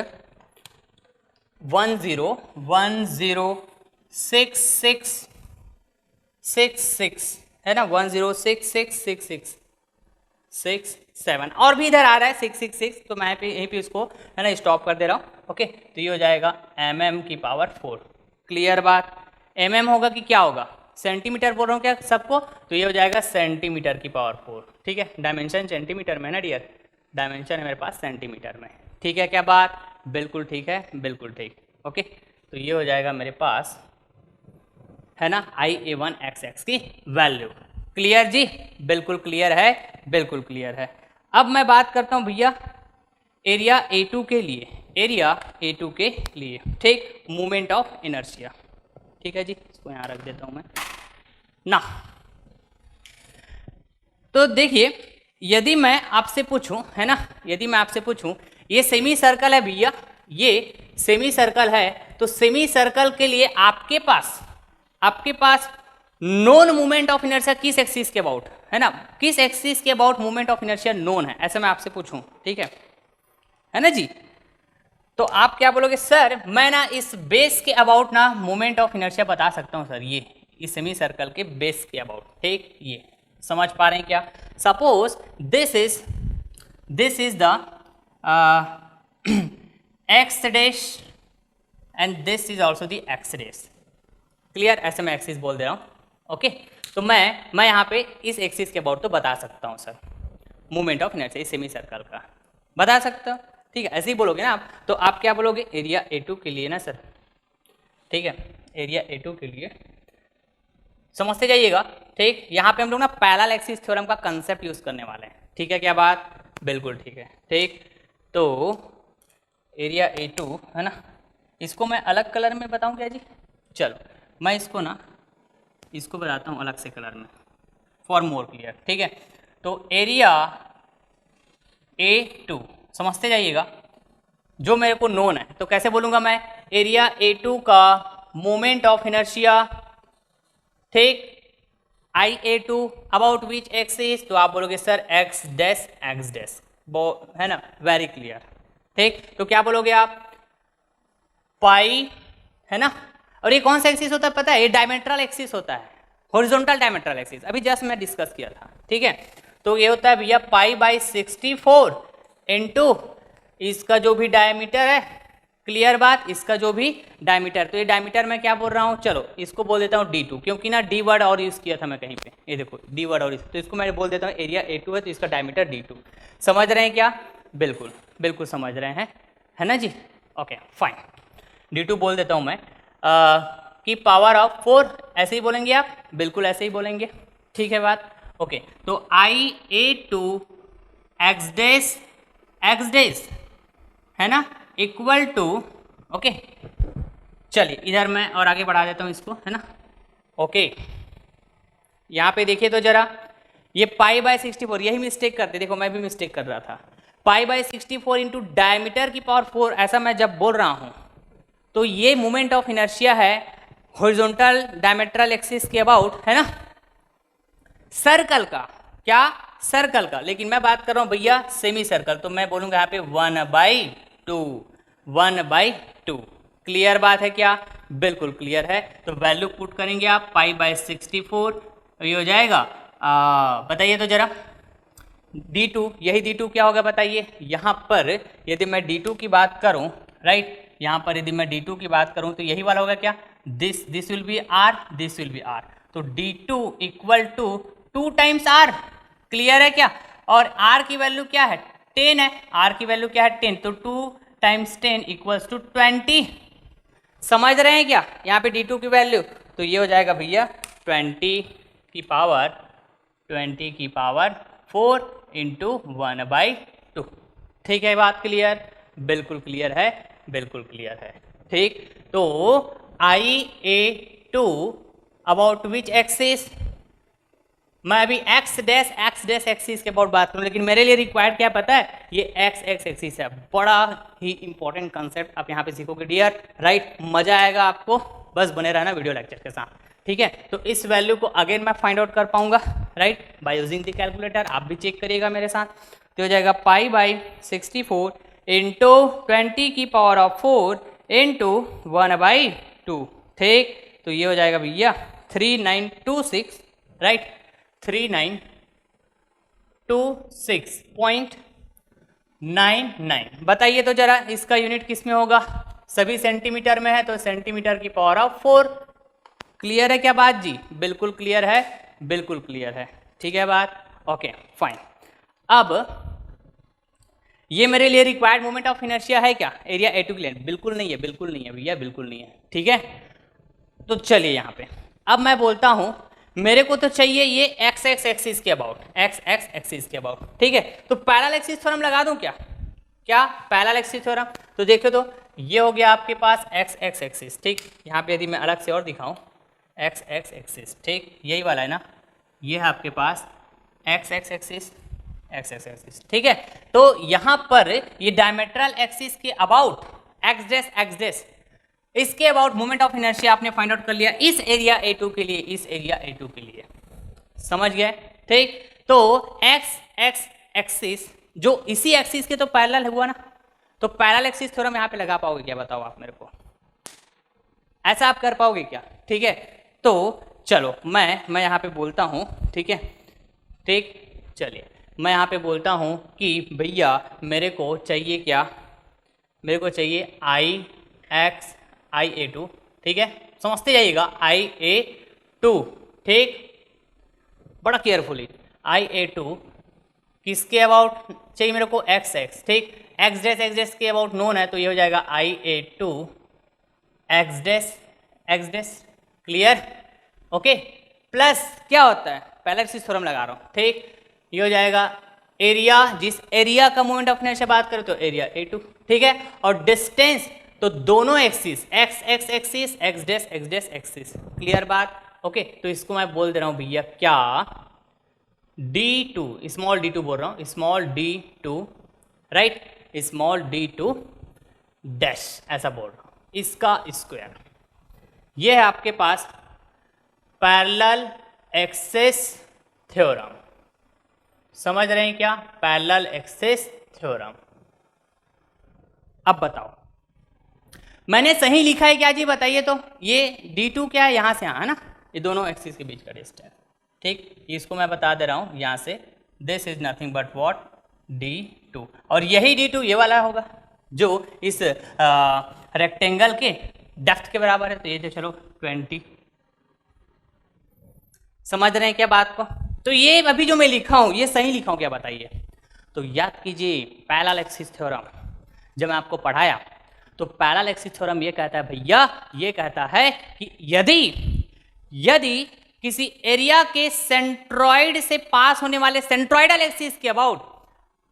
106666 है ना, 10666667, और भी इधर आ रहा है 666, तो मैं यहीं पे इसको है ना स्टॉप कर दे रहा हूँ, ओके। तो ये हो जाएगा mm की पावर 4, क्लियर बात, mm होगा कि क्या होगा, सेंटीमीटर बोल रहा हूँ क्या सबको, तो ये हो जाएगा सेंटीमीटर की पावर 4, ठीक है, डायमेंशन सेंटीमीटर में ना डियर, डायमेंशन है मेरे पास सेंटीमीटर में, ठीक है क्या बात, बिल्कुल ठीक है, बिल्कुल ठीक, ओके। तो ये हो जाएगा मेरे पास है ना आई A1 एक्स एक्स की वैल्यू, क्लियर जी, बिल्कुल क्लियर है। अब मैं बात करता हूँ भैया एरिया A2 के लिए, ठीक, मोमेंट ऑफ इनर्शिया, ठीक है जी, इसको यहाँ रख देता हूँ मैं ना। तो देखिए, यदि मैं आपसे पूछूं, है ना, यदि मैं आपसे पूछूं ये सेमी सर्कल है भैया, ये सेमी सर्कल है, तो सेमी सर्कल के लिए आपके पास नोन मूवमेंट ऑफ इनर्शिया किस एक्सिस के अबाउट है ना, किस एक्सिस के about movement of inertia known है, ऐसा मैं आपसे पूछूं, ठीक है ना जी। तो आप क्या बोलोगे, सर मैं ना इस बेस के अबाउट ना मूवमेंट ऑफ इनर्शिया बता सकता हूं सर, ये इस सेमी सर्कल के बेस के अबाउट, ठीक, ये समझ पा रहे हैं क्या। Suppose this is the x dash and this is also the x dash, clear, ऐसे मैं एक्सिस बोल दे रहा हूँ, ओके। तो मैं यहाँ पे इस एक्सिस के अबाउट तो बता सकता हूँ सर, मूवमेंट ऑफ इनर्शिया इस सेमी सर्कल का बता सकता हूँ, ठीक है, ऐसे ही बोलोगे ना आप। तो आप क्या बोलोगे, एरिया A2 के लिए ना सर, ठीक है, एरिया A2 के लिए समझते जाइएगा, ठीक। यहाँ पे हम लोग ना पैरेलल एक्सिस थ्योरम का कंसेप्ट यूज करने वाले हैं, ठीक है, क्या बात, बिल्कुल ठीक है, ठीक। तो एरिया A2 है ना, इसको मैं अलग कलर में बताऊं क्या जी, चलो मैं इसको बताता हूँ अलग से कलर में फॉर मोर क्लियर, ठीक है। तो एरिया A2 समझते जाइएगा, जो मेरे को नोन है, तो कैसे बोलूंगा मैं, एरिया A2 का मोमेंट ऑफ इनर्शिया, ठीक, IA2 अबाउट विच एक्सिस, तो आप बोलोगे सर एक्स डैश, है ना, वेरी क्लियर, ठीक। तो क्या बोलोगे आप, पाई, है ना, और ये कौन सा एक्सिस होता है पता है, ये डायमेट्रल एक्सिस होता है, हॉरिजॉन्टल डायमेट्रल एक्सिस, अभी जस्ट मैं डिस्कस किया था, ठीक है। तो ये होता है भैया पाई बाई 64 इंटू इसका जो भी डायमीटर है, क्लियर बात, इसका जो भी डायमीटर, तो ये डायमीटर मैं क्या बोल रहा हूँ, चलो इसको बोल देता हूँ D2, क्योंकि ना D वर्ड और यूज किया था मैं कहीं पे, ये देखो D वर्ड और, तो इसको मैं बोल देता हूँ एरिया A2 है, तो इसका डायमीटर D2, समझ रहे हैं क्या, बिल्कुल बिल्कुल समझ रहे हैं, है ना जी, ओके फाइन। D2 बोल देता हूँ मैं, की पावर ऑफ 4, ऐसे ही बोलेंगे आप, बिल्कुल ऐसे ही बोलेंगे, ठीक है बात, ओके। तो IA2 एक्स डैश है ना इक्वल टू, ओके, चलिए इधर मैं और आगे बढ़ा देता हूँ इसको, है ना, ओके। यहाँ पे देखिए तो जरा, ये पाई बाय 64, यही मिस्टेक करते, देखो मैं भी मिस्टेक कर रहा था, पाई बाय 64 इंटू डायमीटर की पावर 4, ऐसा मैं जब बोल रहा हूँ, तो ये मोमेंट ऑफ इनर्शिया है हॉरिजॉन्टल डायमेट्रल एक्सिस के अबाउट, है ना, सर्कल का, क्या, सर्कल का, लेकिन मैं बात कर रहा हूं भैया सेमी सर्कल, तो मैं बोलूंगा यहाँ पे 1/2, क्लियर बात है क्या, बिल्कुल क्लियर है। तो वैल्यू पुट करेंगे आप, पाई बाय 64, ये हो जाएगा, बताइए तो जरा, D2, यही D2 क्या होगा बताइए, यहाँ पर यदि मैं D2 की बात करूं, राइट, यहाँ पर यदि मैं D2 की बात करूं तो यही वाला होगा क्या, this will be R, this will be R, तो D2 equal to 2 times R, clear है क्या, और R की वैल्यू क्या है, 10 है, R की वैल्यू क्या है 10, तो 2 टाइम्स 10 इक्वल्स टू 20, समझ रहे हैं क्या, यहाँ पे D2 की वैल्यू, तो ये हो जाएगा भैया 20 की पावर 4 इंटू 1/2, ठीक है बात क्लियर, बिल्कुल क्लियर है, बिल्कुल क्लियर है, ठीक। तो IA2 अबाउट विच एक्सिस, मैं अभी एक्स डैश एक्सिस के अबाउट बात करूं, लेकिन मेरे लिए रिक्वायर्ड क्या पता है, ये एक्स एक्सिस है, बड़ा ही इंपॉर्टेंट कंसेप्ट आप यहाँ पे सीखोगे डियर, राइट, मजा आएगा आपको, बस बने रहना वीडियो लेक्चर के साथ, ठीक है। तो इस वैल्यू को अगेन मैं फाइंड आउट कर पाऊंगा, right, by using the calculator, आप भी चेक करिएगा मेरे साथ, तो हो जाएगा पाई बाई 64 इंटू 20 की पावर ऑफ 4 इंटू 1/2, ठीक। तो ये हो जाएगा भैया 3926, राइट, 3926.99, बताइए तो जरा इसका यूनिट किस में होगा, सभी सेंटीमीटर में है, तो सेंटीमीटर की पावर ऑफ 4, क्लियर है क्या बात जी, बिल्कुल क्लियर है, बिल्कुल क्लियर है, ठीक है बात, ओके फाइन। अब ये मेरे लिए रिक्वायर्ड मोमेंट ऑफ इनर्शिया है क्या एरिया A2 के लिए, बिल्कुल नहीं है, बिल्कुल नहीं है भैया, बिल्कुल नहीं है, ठीक है। तो चलिए यहाँ पे अब मैं बोलता हूं, मेरे को तो चाहिए ये एक्स एक्सिस के अबाउट, एक्स एक्सिस के अबाउट, ठीक है। तो पैरेलल एक्सिस थ्योरम लगा दूं क्या, पैरेलल एक्सिस थ्योरम, तो देखो तो ये हो गया आपके पास एक्स एक्स एक्सिस, ठीक। यहाँ पे यदि मैं अलग से और दिखाऊं, एक्स एक्स एक्सिस, ठीक, यही वाला है ना, ये है आपके पास X X axis, X X axis, ठीक है। तो यहाँ पर ये डायमेट्रल एक्सिस के about X dash X dash, इसके अबाउट मोमेंट ऑफ इनर्शिया आपने फाइंड आउट कर लिया इस एरिया A2 के लिए, इस एरिया A2 के लिए, समझ गए, ठीक। तो एक्स एक्स एक्सिस जो इसी एक्सिस के तो पैरेलल हुआ ना, तो पैरेलल एक्सिस थ्योरम यहाँ पे लगा पाओगे क्या, बताओ आप मेरे को, ऐसा आप कर पाओगे क्या, ठीक है। तो चलो मैं यहाँ पे बोलता हूँ, ठीक है, ठीक, चलिए मैं यहाँ पे बोलता हूँ कि भैया मेरे को चाहिए क्या, मेरे को चाहिए IA2, ठीक है, समझते जाइएगा, IA2, ठीक, बड़ा केयरफुली, IA2 किसके अबाउट चाहिए मेरे को, एक्स एक्स, ठीक, एक्स डैश के अबाउट नोन है, तो ये हो जाएगा IA2 x dash, clear, okay. Plus क्या होता है, पहले एक्सिस थ्योरम लगा रहा हूँ, ठीक, ये हो जाएगा एरिया, जिस एरिया का मोमेंट ऑफ इनर्शिया बात करें तो एरिया A2, ठीक है, और डिस्टेंस तो दोनों axis X X axis, x dash axis, clear बात, ओके। तो इसको मैं बोल दे रहा हूँ भैया क्या, D2, स्मॉल d2 बोल रहा हूँ, small d2, right, small d2 dash, ऐसा बोल रहा हूँ, इसका स्क्वायर, ये है आपके पास पैरेलल एक्सिस थ्योरम, समझ रहे हैं क्या, पैरेलल एक्सिस थ्योरम। अब बताओ मैंने सही लिखा है क्या जी, बताइए तो, ये D2 क्या है, यहां से यहां है ना, ये दोनों एक्सिस के बीच का डिस्टेंस, ठीक, इसको मैं बता दे रहा हूं यहां से, this is nothing but what, D2, और यही D2 ये वाला होगा जो इस रेक्टेंगल के डेप्थ के बराबर है, तो ये जो चलो 20, समझ रहे हैं क्या बात को। तो ये अभी जो मैं लिखा हूं ये सही लिखा हूं क्या, बताइए। तो याद कीजिए पैरेलल एक्सिस थ्योरम, जब मैं आपको पढ़ाया तो पैरेलल एक्सिस थ्योरम ये कहता है भैया, ये कहता है कि यदि किसी एरिया के सेंट्रॉइड से पास होने वाले सेंट्रॉइडल एक्सिस के about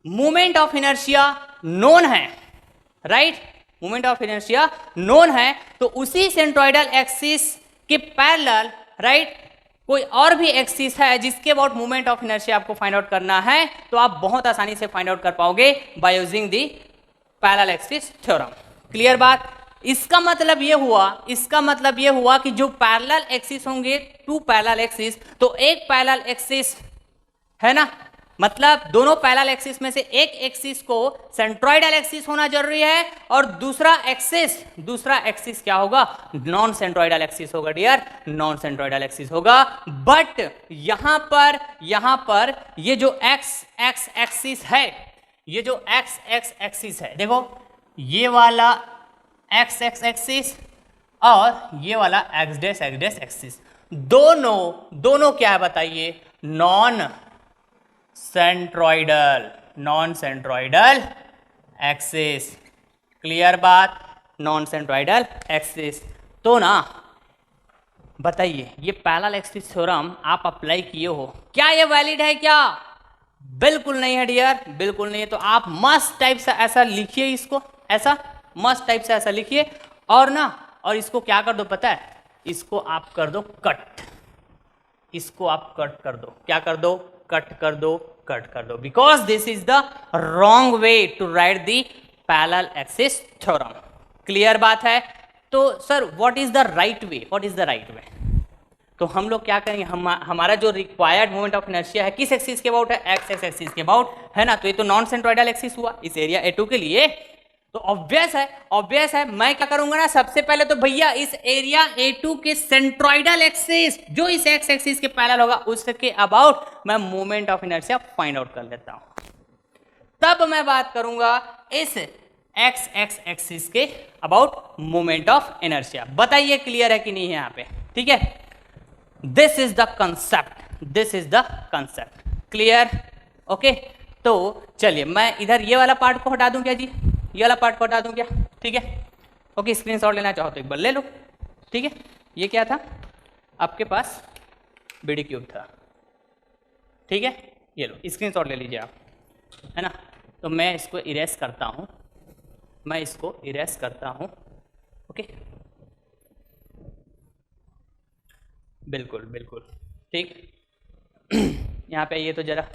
moment of inertia known है, right, moment of inertia known है, तो उसी सेंट्रॉइडल एक्सिस के पैरेलल, राइट, कोई और भी एक्सिस है जिसके अबाउट मोमेंट ऑफ इनर्शिया आपको फाइंड आउट करना है, तो आप बहुत आसानी से फाइंड आउट कर पाओगे by using the parallel axis theorem, clear बात। इसका मतलब ये हुआ कि जो पैरेलल एक्सिस होंगे, टू पैरेलल एक्सिस, तो एक पैरेलल एक्सिस है ना, मतलब दोनों पैरेलल एक्सिस में से एक एक्सिस को सेंट्रॉइडल एक्सिस होना जरूरी है, और दूसरा एक्सिस क्या होगा, नॉन सेंट्रॉइडल एक्सिस होगा डियर, नॉन सेंट्रॉइडल एक्सिस होगा। बट यहां पर ये जो एक्स एक्स एक्सिस है, ये जो एक्स एक्स एक्सिस है, देखो ये वाला एक्स एक्स एक्सिस और ये वाला एक्स डैश एक्सिस, दोनों क्या है बताइए, नॉन सेंट्रॉइडल एक्सिस, क्लियर बात, नॉन सेंट्रॉइडल एक्सिस। तो ना बताइए ये पैरेलल एक्सिस थ्योरम आप अप्लाई किए हो, क्या ये वैलिड है क्या, बिल्कुल नहीं है डियर, बिल्कुल नहीं है। तो आप मस्ट टाइप से ऐसा लिखिए, इसको ऐसा मस्ट टाइप से ऐसा लिखिए, और इसको क्या कर दो पता है, इसको आप कर दो कट, इसको आप कट कर दो, क्या कर दो, कट कर दो, because this is the wrong way to write the parallel axis theorem, clear बात है। तो sir what is the right way, तो हम लोग क्या करेंगे, हमारा जो रिक्वायर्ड मोमेंट ऑफ इनर्शिया है किस एक्सिस के अबाउट है, एक्स एक्स एक्सिस के अबाउट है ना, तो ये तो नॉन सेंट्रॉइडल एक्सिस हुआ इस एरिया A2 के लिए, तो ऑब्वियस है मैं क्या करूंगा ना, सबसे पहले तो भैया इस एरिया A2 के सेंट्रॉइडल एक्सिस जो इस एक्स एक्सिस के पैरेलल होगा उसके अबाउट मैं moment of inertia find out कर लेता हूं, तब मैं बात करूंगा इस एक्स एक्स एक्सिस के अबाउट मोमेंट ऑफ इनर्शिया। बताइए क्लियर है कि नहीं है यहाँ पे, ठीक है, this is the concept, clear, okay. तो चलिए मैं इधर ये वाला पार्ट को हटा दूं क्या जी, ये वाला पार्ट को हटा दूं क्या, ठीक है, ओके, स्क्रीनशॉट लेना चाहो तो एक बार ले लो, ठीक है। ये क्या था आपके पास, BD क्यूब था, ठीक है, ये लो स्क्रीनशॉट ले लीजिए आप, है ना। तो मैं इसको इरेज करता हूं, मैं इसको इरेज करता हूं। ओके, बिल्कुल बिल्कुल ठीक। यहाँ पे ये तो जरा,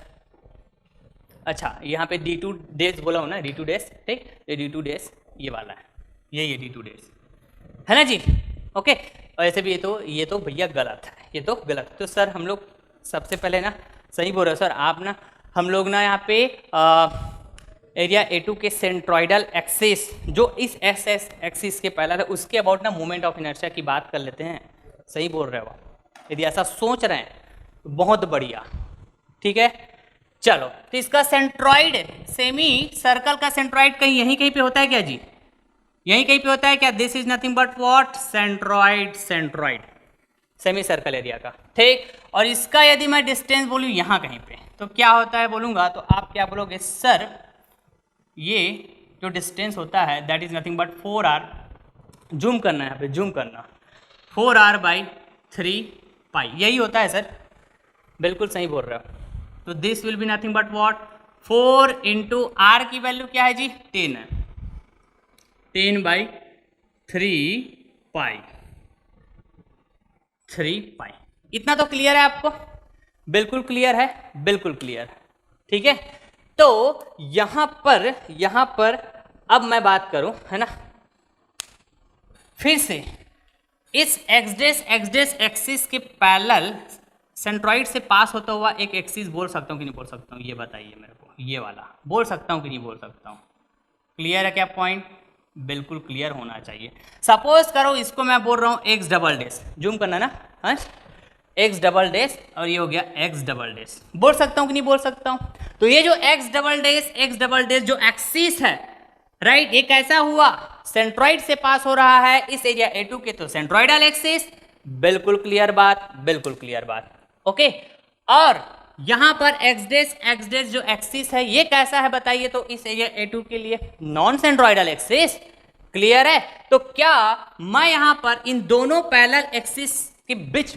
अच्छा यहाँ पे D2 डेज बोला हूँ ना, D2 डेज, ठीक, ये D2 डेज ये वाला है, ये D2 डेज है ना जी। ओके, और ऐसे भी ये तो भैया गलत है, ये तो गलत। तो सर हम लोग सबसे पहले ना, सही बोल रहे हो सर आप ना, हम लोग ना यहाँ पे एरिया A2 के सेंट्रॉइडल एक्सिस जो इस एस एक्सिस के पहला था उसके अबाउट ना मोमेंट ऑफ इनर्शिया की बात कर लेते हैं। सही बोल रहे हो आप, यदि ऐसा सोच रहे हैं तो बहुत बढ़िया, ठीक है। चलो, तो इसका सेंट्रॉइड, सेमी सर्कल का सेंट्रॉइड कहीं यहीं कहीं पे होता है क्या जी? यहीं कहीं पे होता है क्या? This is nothing but what? Centroid, centroid semi circle area का, ठीक। और इसका यदि मैं डिस्टेंस बोलूँ यहाँ कहीं पे तो क्या होता है बोलूँगा तो आप क्या बोलोगे सर, ये जो डिस्टेंस होता है that is nothing but 4r, zoom करना है यहाँ पे, जूम करना, 4r/3π यही होता है सर, बिल्कुल सही बोल रहे हो। तो this will be nothing but what, 4 into R की वैल्यू क्या है जी? 10 है, 10/3π, 3π। इतना तो क्लियर है आपको? बिल्कुल क्लियर है, बिल्कुल क्लियर, ठीक है। तो यहां पर अब मैं बात करूं, है ना, फिर से इस एक्स एक्सिस के पैरेलल सेंट्रॉइड से पास होता हुआ एक एक्सिस बोल सकता हूं कि नहीं बोल सकता हूं? ये बताइए मेरे को, ये वाला बोल सकता हूं कि नहीं बोल सकता हूं? क्लियर है क्या पॉइंट? बिल्कुल क्लियर होना चाहिए। सपोज करो इसको मैं बोल रहा हूं एक्स डबल डैश, जूम करना ना, हाँ, एक्स डबल डैश, और ये हो गया एक्स डबल डैश, बोल सकता हूं कि नहीं बोल सकता हूं? तो ये जो एक्स डबल डैश जो एक्सिस है, राइट, ये कैसा हुआ? सेंट्रॉइड से पास हो रहा है इस एरिया A2 के, तो सेंट्रॉइडल एक्सिस, बिल्कुल क्लियर बात, बिल्कुल क्लियर बात, ओके। और यहां पर एक्स डैश जो एक्सिस है ये कैसा है बताइए? तो इस एरिया A2 के लिए नॉन सेंट्रॉइडल एक्सिस, क्लियर है। तो क्या मैं यहां पर इन दोनों पैरेलल एक्सिस के बीच,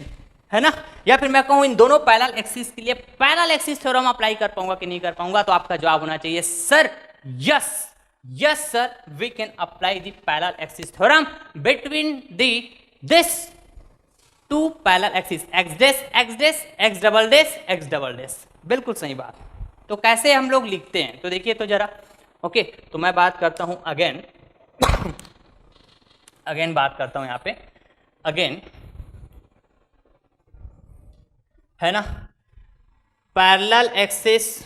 है ना, या फिर मैं कहूं इन दोनों पैरेलल एक्सिस के लिए पैरेलल एक्सिस थ्योरम अप्लाई कर पाऊंगा कि नहीं कर पाऊंगा? तो आपका जवाब होना चाहिए sir yes, yes sir, we can apply the parallel axis theorem between this two parallel axis, x dash, x double dash, बिल्कुल सही बात। तो कैसे हम लोग लिखते हैं तो देखिए तो जरा, ओके। तो मैं बात करता हूं अगेन बात करता हूं यहां पे अगेन, है ना, parallel axis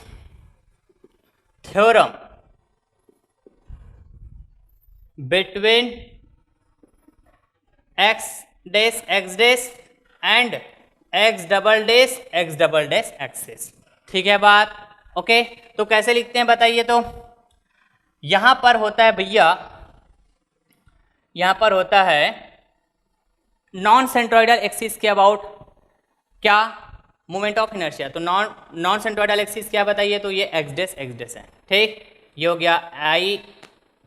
theorem between x dash and x double dash axis, ठीक है बात, ओके। तो कैसे लिखते हैं बताइए? तो यहां पर होता है भैया, यहां पर होता है नॉन सेंट्रॉइडल एक्सिस के अबाउट क्या? Moment of inertia. तो नॉन सेंट्रॉइडल एक्सिस क्या बताइए? तो ये एक्स डैश है, ठीक। ये हो गया आई,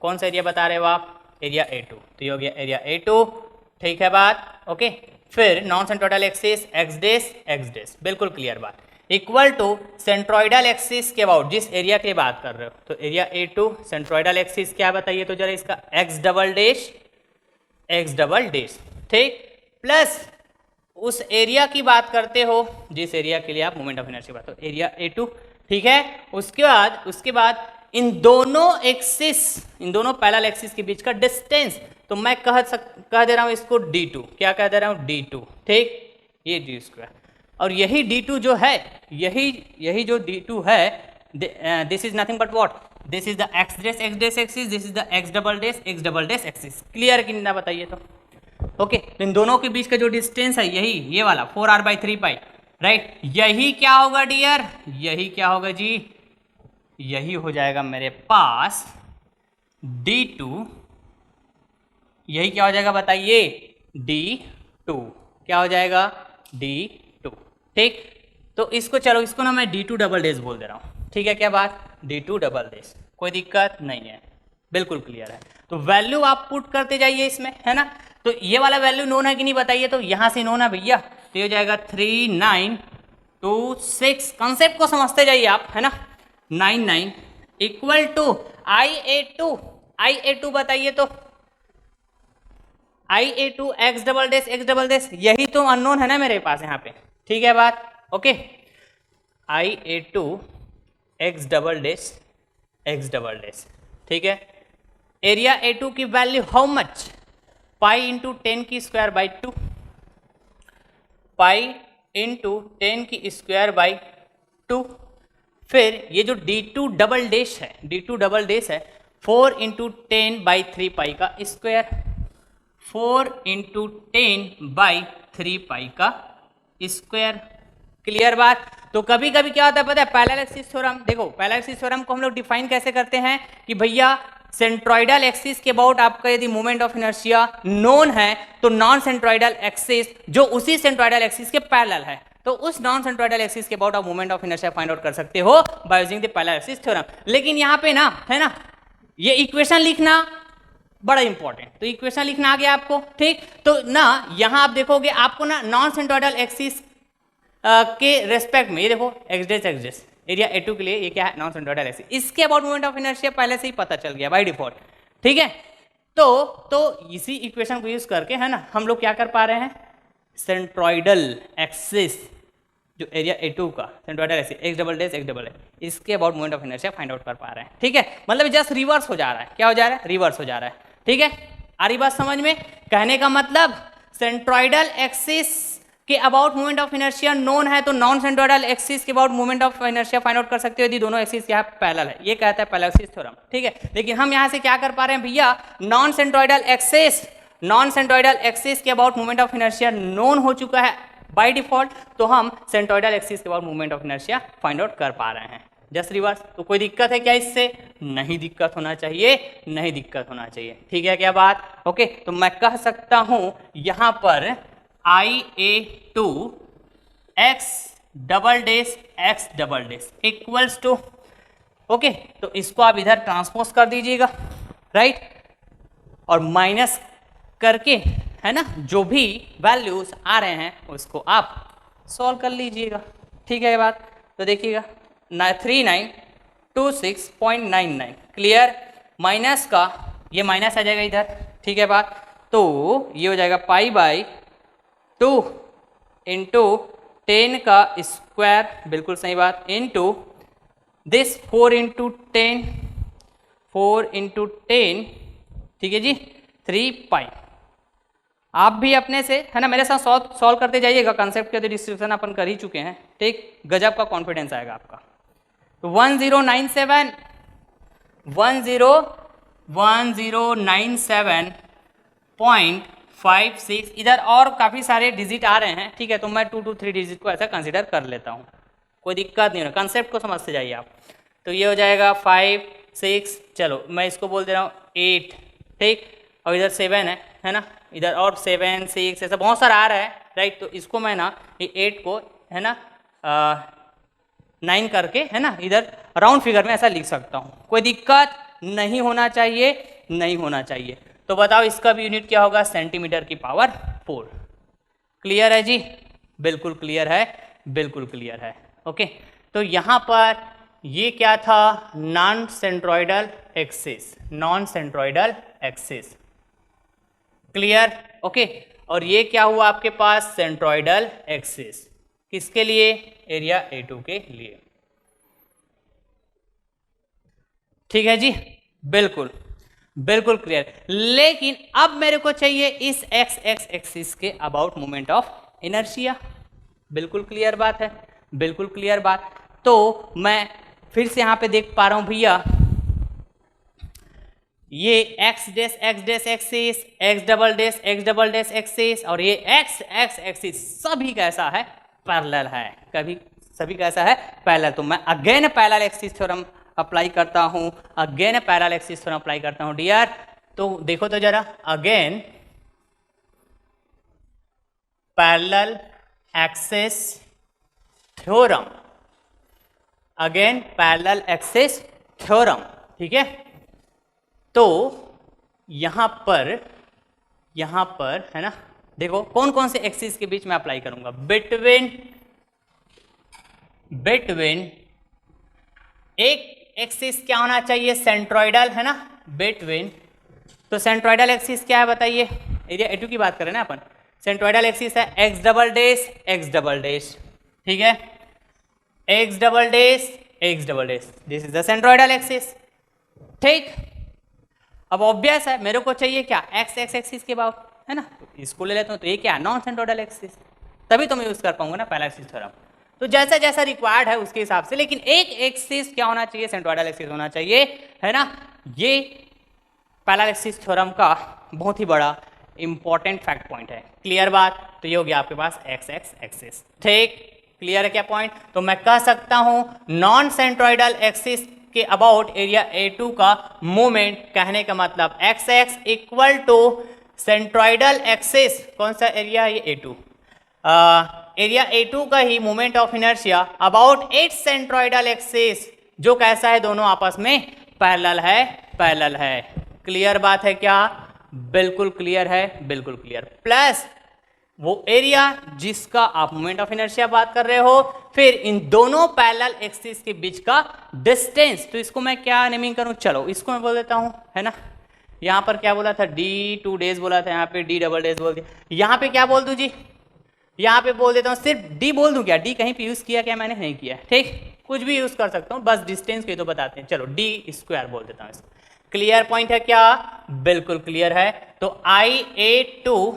कौन सा एरिया बता रहे हो आप? एरिया A2, तो ये हो गया एरिया A2, ठीक है बात, ओके। फिर non centroidal axis x dash, बिल्कुल क्लियर बात, इक्वल टू सेंट्रॉइडल एक्सिस के अबाउट जिस एरिया की बात कर रहे हो, तो एरिया A2 सेंट्रॉइडल एक्सिस क्या बताइए? तो जरा इसका एक्स डबल डैश, ठीक, प्लस उस एरिया की बात करते हो जिस एरिया के लिए आप मोमेंट ऑफ इनर्शिया बात, तो एरिया A2, ठीक है। उसके बाद इन दोनों पैरेलल एक्सिस के बीच का डिस्टेंस, तो मैं कह दे रहा हूं इसको D2, क्या कह दे रहा हूं? D2, ठीक, ये d², और यही D2 जो है, यही जो D2 है, this is nothing but what, this is the x dash axis, this is the x double dash axis, clear कि नहीं बताइए? तो ओके, तो इन दोनों के बीच का जो डिस्टेंस है यही, ये वाला 4r/3π, राइट, यही क्या होगा डियर? यही क्या होगा जी? यही हो जाएगा मेरे पास D2, यही क्या हो जाएगा बताइए? D2, क्या हो जाएगा? D2, ठीक। तो इसको चलो, इसको ना मैं D2 डबल डैश बोल दे रहा हूं, ठीक है क्या बात? D2 डबल डैश, कोई दिक्कत नहीं है, बिल्कुल क्लियर है। तो वैल्यू आप पुट करते जाइए इसमें, है ना। तो ये वाला वैल्यू नोन है कि नहीं बताइए? तो यहां से नोन है भैया, तो ये हो जाएगा 3926, कंसेप्ट को समझते जाइए आप, है ना, 99 इक्वल टू IA2 IA2 बताइए तो, IA2 x डबल डैश, यही तो अननोन है ना मेरे पास यहाँ पे, ठीक है बात, okay. IA2 x double dash, ठीक है। एरिया A2 की value how much, pi into 10 की स्क्वायर बाई 2, पाई इंटू 10 की स्क्वायर बाई 2। फिर ये जो D2 डबल डैश है 4 इंटू 10 बाई 3 पाई का स्क्वायर, 4 इंटू 10 बाई 3 पाई का स्क्वायर। क्लियर बात। तो कभी कभी क्या होता है पता है, पैरेलल एक्सिस थ्योरम, देखो पैरेलल एक्सिस थ्योरम को हम लोग डिफाइन कैसे करते हैं कि भैया सेंट्रोइडल एक्सिस के अबाउट आपका यदि मोमेंट ऑफ इनर्शिया नोन है तो नॉन सेंट्रोइडल एक्सिस जो उसी सेंट्रोइडल एक्सिस के पैरेलल है, तो उस नॉन सेंट्रोइडल एक्सिस के अबाउट आप moment of inertia find out कर सकते हो by using the parallel axis theorem. लेकिन यहाँ पे ना है ना, ये इक्वेशन लिखना बड़ा इंपॉर्टेंट, तो इक्वेशन लिखना आ गया आपको, ठीक। तो ना यहाँ आप देखोगे आपको ना नॉन सेंट्रोइडल एक्सिस के रेस्पेक्ट में, ये देखो एक्स डैश एरिया A2 के लिए ये क्या है, नॉन सेंट्रोइडल एक्सिस, इसके अबाउट मोमेंट ऑफ इनर्शिया पहले से ही पता चल गया बाय डिफॉल्ट, ठीक है। तो इसी इक्वेशन को यूज करके है ना हम लोग क्या कर पा रहे हैं, सेंट्रोइडल एक्सिस जो एरिया A2 का centroidal axis X double dash इसके about moment of inertia find out कर पा रहे हैं, ठीक है। मतलब जस्ट रिवर्स हो जा रहा है, क्या हो जा रहा है, रिवर्स हो जा रहा है, ठीक है। आ रही बात समझ में, कहने का मतलब सेंट्रोइडल एक्सिस के about moment of inertia known है तो नॉन सेंट्रोइडल एक्सिस के about moment of inertia find out कर सकते हो यदि दोनों एक्सिस क्या पैरेलल है, ये कहता है पैरेलल एक्सिस थ्योरम, ठीक है। लेकिन हम यहाँ से क्या कर पा रहे हैं भैया, नॉन सेंट्रोइडल एक्सिस के about moment of inertia known हो चुका है बाय डिफॉल्ट, तो हम सेंट्रोइडल एक्सिस के about moment of inertia find out कर पा रहे हैं जस्ट रिवर्स। तो कोई दिक्कत है क्या इससे, नहीं दिक्कत होना चाहिए, नहीं दिक्कत होना चाहिए, ठीक है क्या बात, ओके। तो मैं कह सकता हूं यहां पर IA2 x double dash equals to, okay. तो इसको आप इधर ट्रांसपोज कर दीजिएगा, राइट, और माइनस करके है ना जो भी वैल्यूज आ रहे हैं उसको आप सॉल्व कर लीजिएगा, ठीक है ये बात। तो देखिएगा 3926.99 क्लियर, माइनस का ये माइनस आ जाएगा इधर, ठीक है बात। तो ये हो जाएगा पाई बाई 2 इंटू 10 का स्क्वायर, बिल्कुल सही बात, इंटू दिस 4 इंटू 10, ठीक है जी, 3 पाई। आप भी अपने से है ना मेरे साथ सॉल्व करते जाइएगा, कंसेप्ट के तो डिस्क्रिप्शन अपन कर ही चुके हैं, ठीक, गजब का कॉन्फिडेंस आएगा आपका। तो 1097.56 इधर और काफ़ी सारे डिजिट आ रहे हैं, ठीक है, तो मैं 2 to 3 डिजिट को ऐसा कंसिडर कर लेता हूँ, कोई दिक्कत नहीं हो, कंसेप्ट को समझते जाइए आप। तो ये हो जाएगा 5 6, चलो मैं इसको बोल दे रहा हूँ 8, ठीक, और इधर 7 है ना, इधर और 7 6 ऐसा बहुत सारा आ रहा है, राइट। तो इसको मैं ना ये 8 को है ना 9 करके है ना इधर राउंड फिगर में ऐसा लिख सकता हूँ, कोई दिक्कत नहीं होना चाहिए, नहीं होना चाहिए। तो बताओ इसका भी यूनिट क्या होगा, सेंटीमीटर की पावर 4। क्लियर है जी, बिल्कुल क्लियर है, बिल्कुल क्लियर है, ओके। तो यहाँ पर ये क्या था, non centroidal axis, clear, okay. और ये क्या हुआ आपके पास, सेंट्रोइडल एक्सिस, किसके लिए, एरिया A2 के लिए, ठीक है जी, बिल्कुल बिल्कुल क्लियर। लेकिन अब मेरे को चाहिए इस x एक्सिस के अबाउट मोमेंट ऑफ इनर्शिया, बिल्कुल क्लियर बात है, बिल्कुल क्लियर बात। तो मैं फिर से यहां पे देख पा रहा हूं भैया, ये x dash axis, x double dash axis, और ये x एक्सिस सभी कैसा है, पैरेलल है, कभी सभी कैसा है, पैरेलल। तो मैं again parallel axis theorem apply करता हूं, again parallel axis theorem apply करता हूं डियर। तो देखो तो जरा, again parallel axis theorem, again parallel axis theorem, ठीक है। तो यहां पर है ना, देखो कौन कौन से एक्सिस के बीच में अप्लाई करूंगा, बिटवीन एक एक्सिस क्या होना चाहिए, सेंट्रोइडल है ना, बिटवीन, तो सेंट्रोइडल एक्सिस क्या है बताइए, एरिया A2 की बात करें ना अपन, सेंट्रोइडल एक्सिस है x डबल डैश, ठीक है, x double dash, this is the centroidal axis, ठीक। अब ऑब्वियस है मेरे को चाहिए क्या, x एक्सिस के अबाउट, है ना, तो इसको ले लेता हूँ, तो ये क्या है, नॉन सेंट्रोइडल एक्सिस, तभी तो मैं यूज कर पाऊंगा ना पैरालेक्सिस थ्योरम। तो जैसा जैसा रिक्वायर्ड है उसके हिसाब से, लेकिन एक एक्सिस क्या होना चाहिए, सेंट्रोइडल एक्सिस होना चाहिए, है ना। ये पैरालेक्सिस थ्योरम का बहुत ही बड़ा इंपॉर्टेंट फैक्ट पॉइंट है। क्लियर बात, तो ये हो गया आपके पास एक्स एक्सिस, ठीक। क्लियर है क्या पॉइंट, तो मैं कह सकता हूं नॉन सेंट्रोइडल एक्सिस के अबाउट एरिया A2 का मूवमेंट, कहने का मतलब X X equal to centroidal axis, कौन सा एरिया है ये A2, एरिया A2 का ही moment of inertia about its centroidal axis, जो कैसा है, दोनों आपस में पैरेलल है। क्लियर बात है क्या, बिल्कुल क्लियर है, बिल्कुल क्लियर। प्लस वो एरिया जिसका आप मोमेंट ऑफ इनर्शिया बात कर रहे हो, फिर इन दोनों पैरेलल एक्सिस के बीच का डिस्टेंस, तो इसको मैं क्या नेमिंग करूं, चलो इसको मैं बोल देता हूं, है ना। यहां पर क्या बोला था, D2 डेज बोला था, यहां पे D डबल डेज बोल दिया, यहां पे क्या बोल दूं जी, यहां पे बोल देता हूं सिर्फ D बोल दूं क्या, D कहीं पे यूज किया क्या मैंने, नहीं किया, ठीक, कुछ भी यूज कर सकता हूं, बस डिस्टेंस के तो बताते हैं, चलो D स्क्वायर बोल देता हूं इसको। क्लियर पॉइंट है क्या, बिल्कुल क्लियर है। तो IA2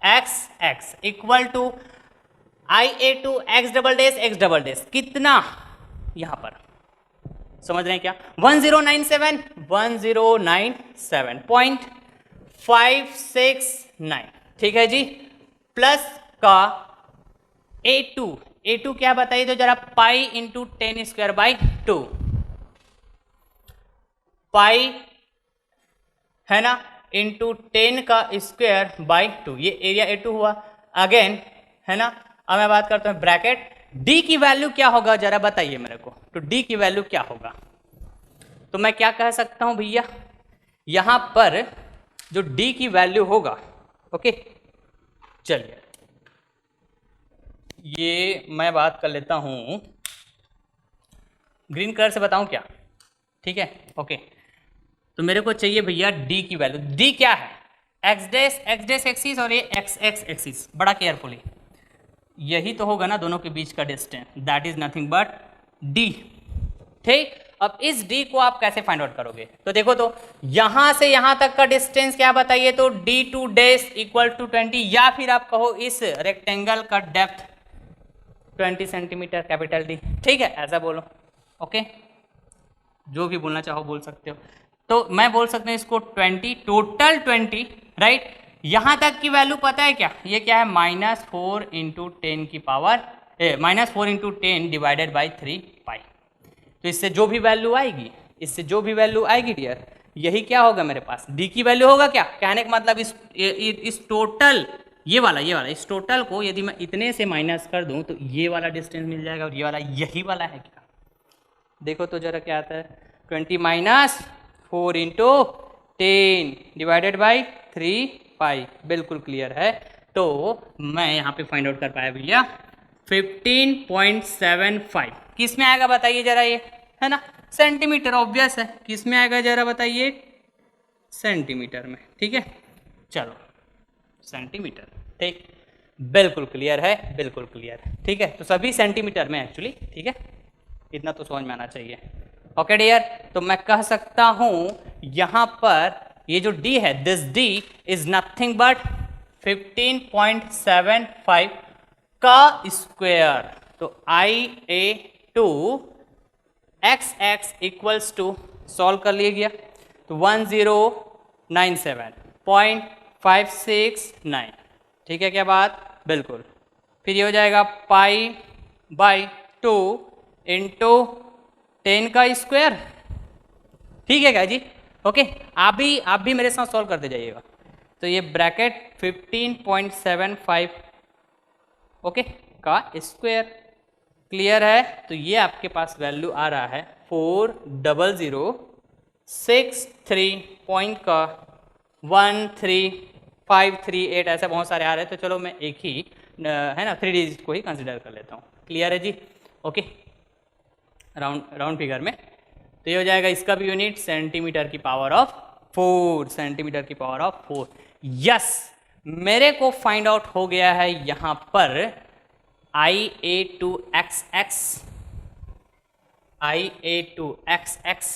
XX equal to IA2 x double dash कितना, यहां पर समझ रहे हैं क्या, 1097.569, ठीक है जी। प्लस का A2 क्या बताइए तो जरा, पाई इंटू 10 स्क्वायर बाई 2, पाई है ना इंटू 10 का स्क्वायर बाई 2, ये एरिया A2 हुआ। अगेन है ना, अब मैं बात करता हूं ब्रैकेट, D की वैल्यू क्या होगा जरा बताइए मेरे को, तो D की वैल्यू क्या होगा, तो मैं क्या कह सकता हूं भैया, यहां पर जो D की वैल्यू होगा, ओके, चलिए ये मैं बात कर लेता हूं, ग्रीन कलर से बताऊं क्या, ठीक है, ओके। तो मेरे को चाहिए भैया D की वैल्यू, D क्या है, x डैश एक्सिस और ये x एक्सिस, बड़ा केयरफुली, यही तो होगा ना दोनों के बीच का distance, that is nothing but D, ठीक। अब इस D को आप कैसे फाइंड आउट करोगे, तो देखो तो यहां से यहां तक का डिस्टेंस क्या बताइए, तो D2 डैश इक्वल टू 20, या फिर आप कहो इस रेक्टेंगल का डेप्थ 20 सेंटीमीटर, कैपिटल D, ठीक है, ऐसा बोलो, ओके, जो भी बोलना चाहो बोल सकते हो। तो मैं बोल सकता हूँ इसको 20, टोटल 20, राइट। यहां तक की वैल्यू पता है क्या, ये क्या है, -4 इंटू 10 की पावर, -4 इंटू 10 डिवाइडेड बाई 3 पाई। तो इससे जो भी वैल्यू आएगी, डियर, यही क्या होगा मेरे पास, D की वैल्यू होगा क्या, कहने का मतलब इस टोटल, ये वाला इस टोटल को यदि मैं इतने से माइनस कर दूं तो ये वाला डिस्टेंस मिल जाएगा, और ये वाला यही वाला है क्या, देखो तो जरा क्या आता है, 20 माइनस 4 इंटू 10 डिवाइडेड बाई 3 पाई, बिल्कुल क्लियर है। तो मैं यहाँ पे फाइंड आउट कर पाया भैया 15.75, किस में आएगा बताइए जरा, ये है ना सेंटीमीटर, ऑब्वियस है, किस में आएगा जरा बताइए, सेंटीमीटर में, ठीक है, चलो सेंटीमीटर, ठीक, बिल्कुल क्लियर है, बिल्कुल क्लियर है, ठीक है, तो सभी सेंटीमीटर में एक्चुअली, ठीक है, इतना तो समझ में आना चाहिए, ओके डियर। तो मैं कह सकता हूं यहां पर ये जो D है, this D is nothing but 15.75 का स्क्वायर, तो IA2 XX equals to, solve कर लिया गया, तो 1097.569, ठीक है क्या बात, बिल्कुल। फिर ये हो जाएगा पाई बाई 2 इंटू 10 का स्क्वायर, ठीक है क्या जी, ओके। आप भी मेरे साथ सॉल्व करते जाइएगा, तो ये ब्रैकेट 15.75 ओके का स्क्वायर, क्लियर है। तो ये आपके पास वैल्यू आ रहा है 400,630 पॉइंट का 13538, ऐसे बहुत सारे आ रहे हैं, तो चलो मैं एक ही है ना 3 डिजिट को ही कंसिडर कर लेता हूँ, क्लियर है जी, ओके, राउंड फिगर में तो ये हो जाएगा इसका भी यूनिट सेंटीमीटर की पावर ऑफ 4, सेंटीमीटर की पावर ऑफ 4। यस, मेरे को फाइंड आउट हो गया है यहां पर IA2XX, IA2XX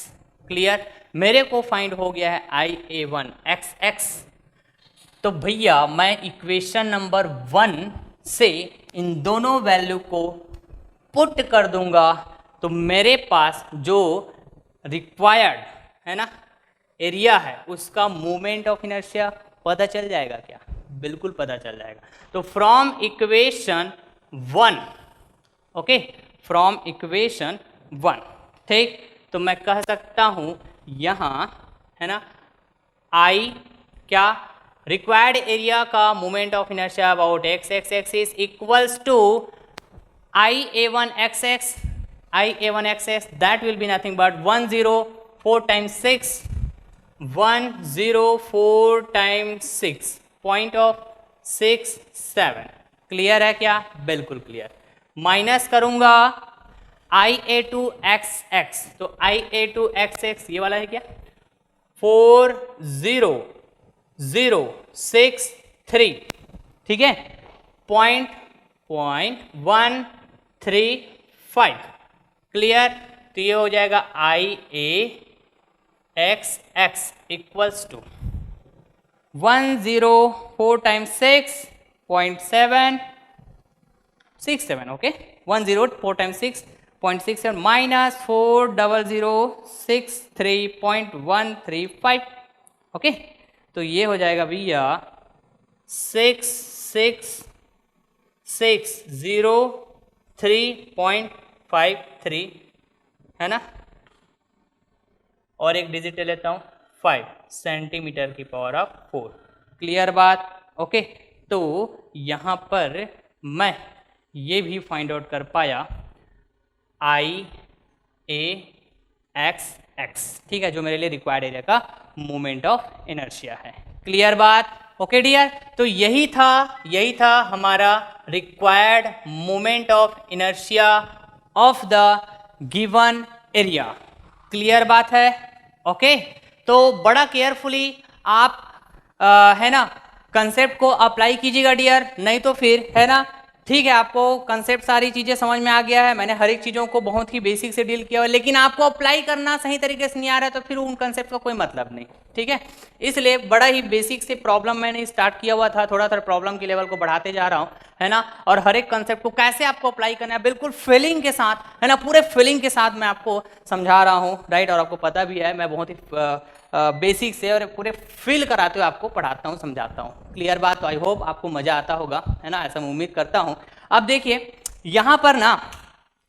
क्लियर। मेरे को फाइंड हो गया है IA1XX। तो भैया मैं इक्वेशन नंबर 1 से इन दोनों वैल्यू को पुट कर दूंगा तो मेरे पास जो रिक्वायर्ड है ना एरिया है उसका मोमेंट ऑफ इनर्शिया पता चल जाएगा क्या? बिल्कुल पता चल जाएगा। तो from equation 1, okay, from equation 1, ठीक, तो मैं कह सकता हूं यहां है ना आई क्या रिक्वायर्ड एरिया का moment of inertia about x axis equals to IA1XX, IA1XX that will be nothing but 104 times 6, 104 times 6 point of 67। Clear है क्या? बिल्कुल क्लियर। माइनस करूंगा IA2XX, तो IA2XX ये वाला है क्या 40063, ठीक है, 0.135 क्लियर। तो ये हो जाएगा IA(XX) equals to 104 times 6.767, okay, 104 times 6.67 minus 40063.135, okay. तो ये हो जाएगा भैया 6603.53 है ना, और एक डिजिट ले लेता हूँ 5 सेंटीमीटर की पावर ऑफ 4। क्लियर बात? ओके। तो यहाँ पर मैं ये भी फाइंड आउट कर पाया IA(XX), ठीक है, जो मेरे लिए रिक्वायर्ड एरिया का मोमेंट ऑफ इनर्शिया है। क्लियर बात? ओके डियर, तो यही था हमारा required moment of inertia of the given area. Clear बात है? ओके, तो बड़ा केयरफुली आप है ना कंसेप्ट को अप्लाई कीजिएगा डियर, नहीं तो फिर है ना, ठीक है, आपको कंसेप्ट सारी चीज़ें समझ में आ गया है, मैंने हर एक चीज़ों को बहुत ही बेसिक से डील किया हुआ है, लेकिन आपको अप्लाई करना सही तरीके से नहीं आ रहा है तो फिर उन कंसेप्ट का कोई मतलब नहीं, ठीक है। इसलिए बड़ा ही बेसिक से प्रॉब्लम मैंने स्टार्ट किया हुआ था, थोड़ा थोड़ा प्रॉब्लम के लेवल को बढ़ाते जा रहा हूँ, है ना, और हर एक कंसेप्ट को कैसे आपको अप्लाई करना है बिल्कुल फीलिंग के साथ, है ना, पूरे फीलिंग के साथ मैं आपको समझा रहा हूँ, राइट। और आपको पता भी है मैं बहुत ही बेसिक से और पूरे फील कराते हुए आपको पढ़ाता हूँ, समझाता हूँ। क्लियर बात? तो आई होप आपको मजा आता होगा, है ना, ऐसा मैं उम्मीद करता हूँ। अब देखिए यहाँ पर ना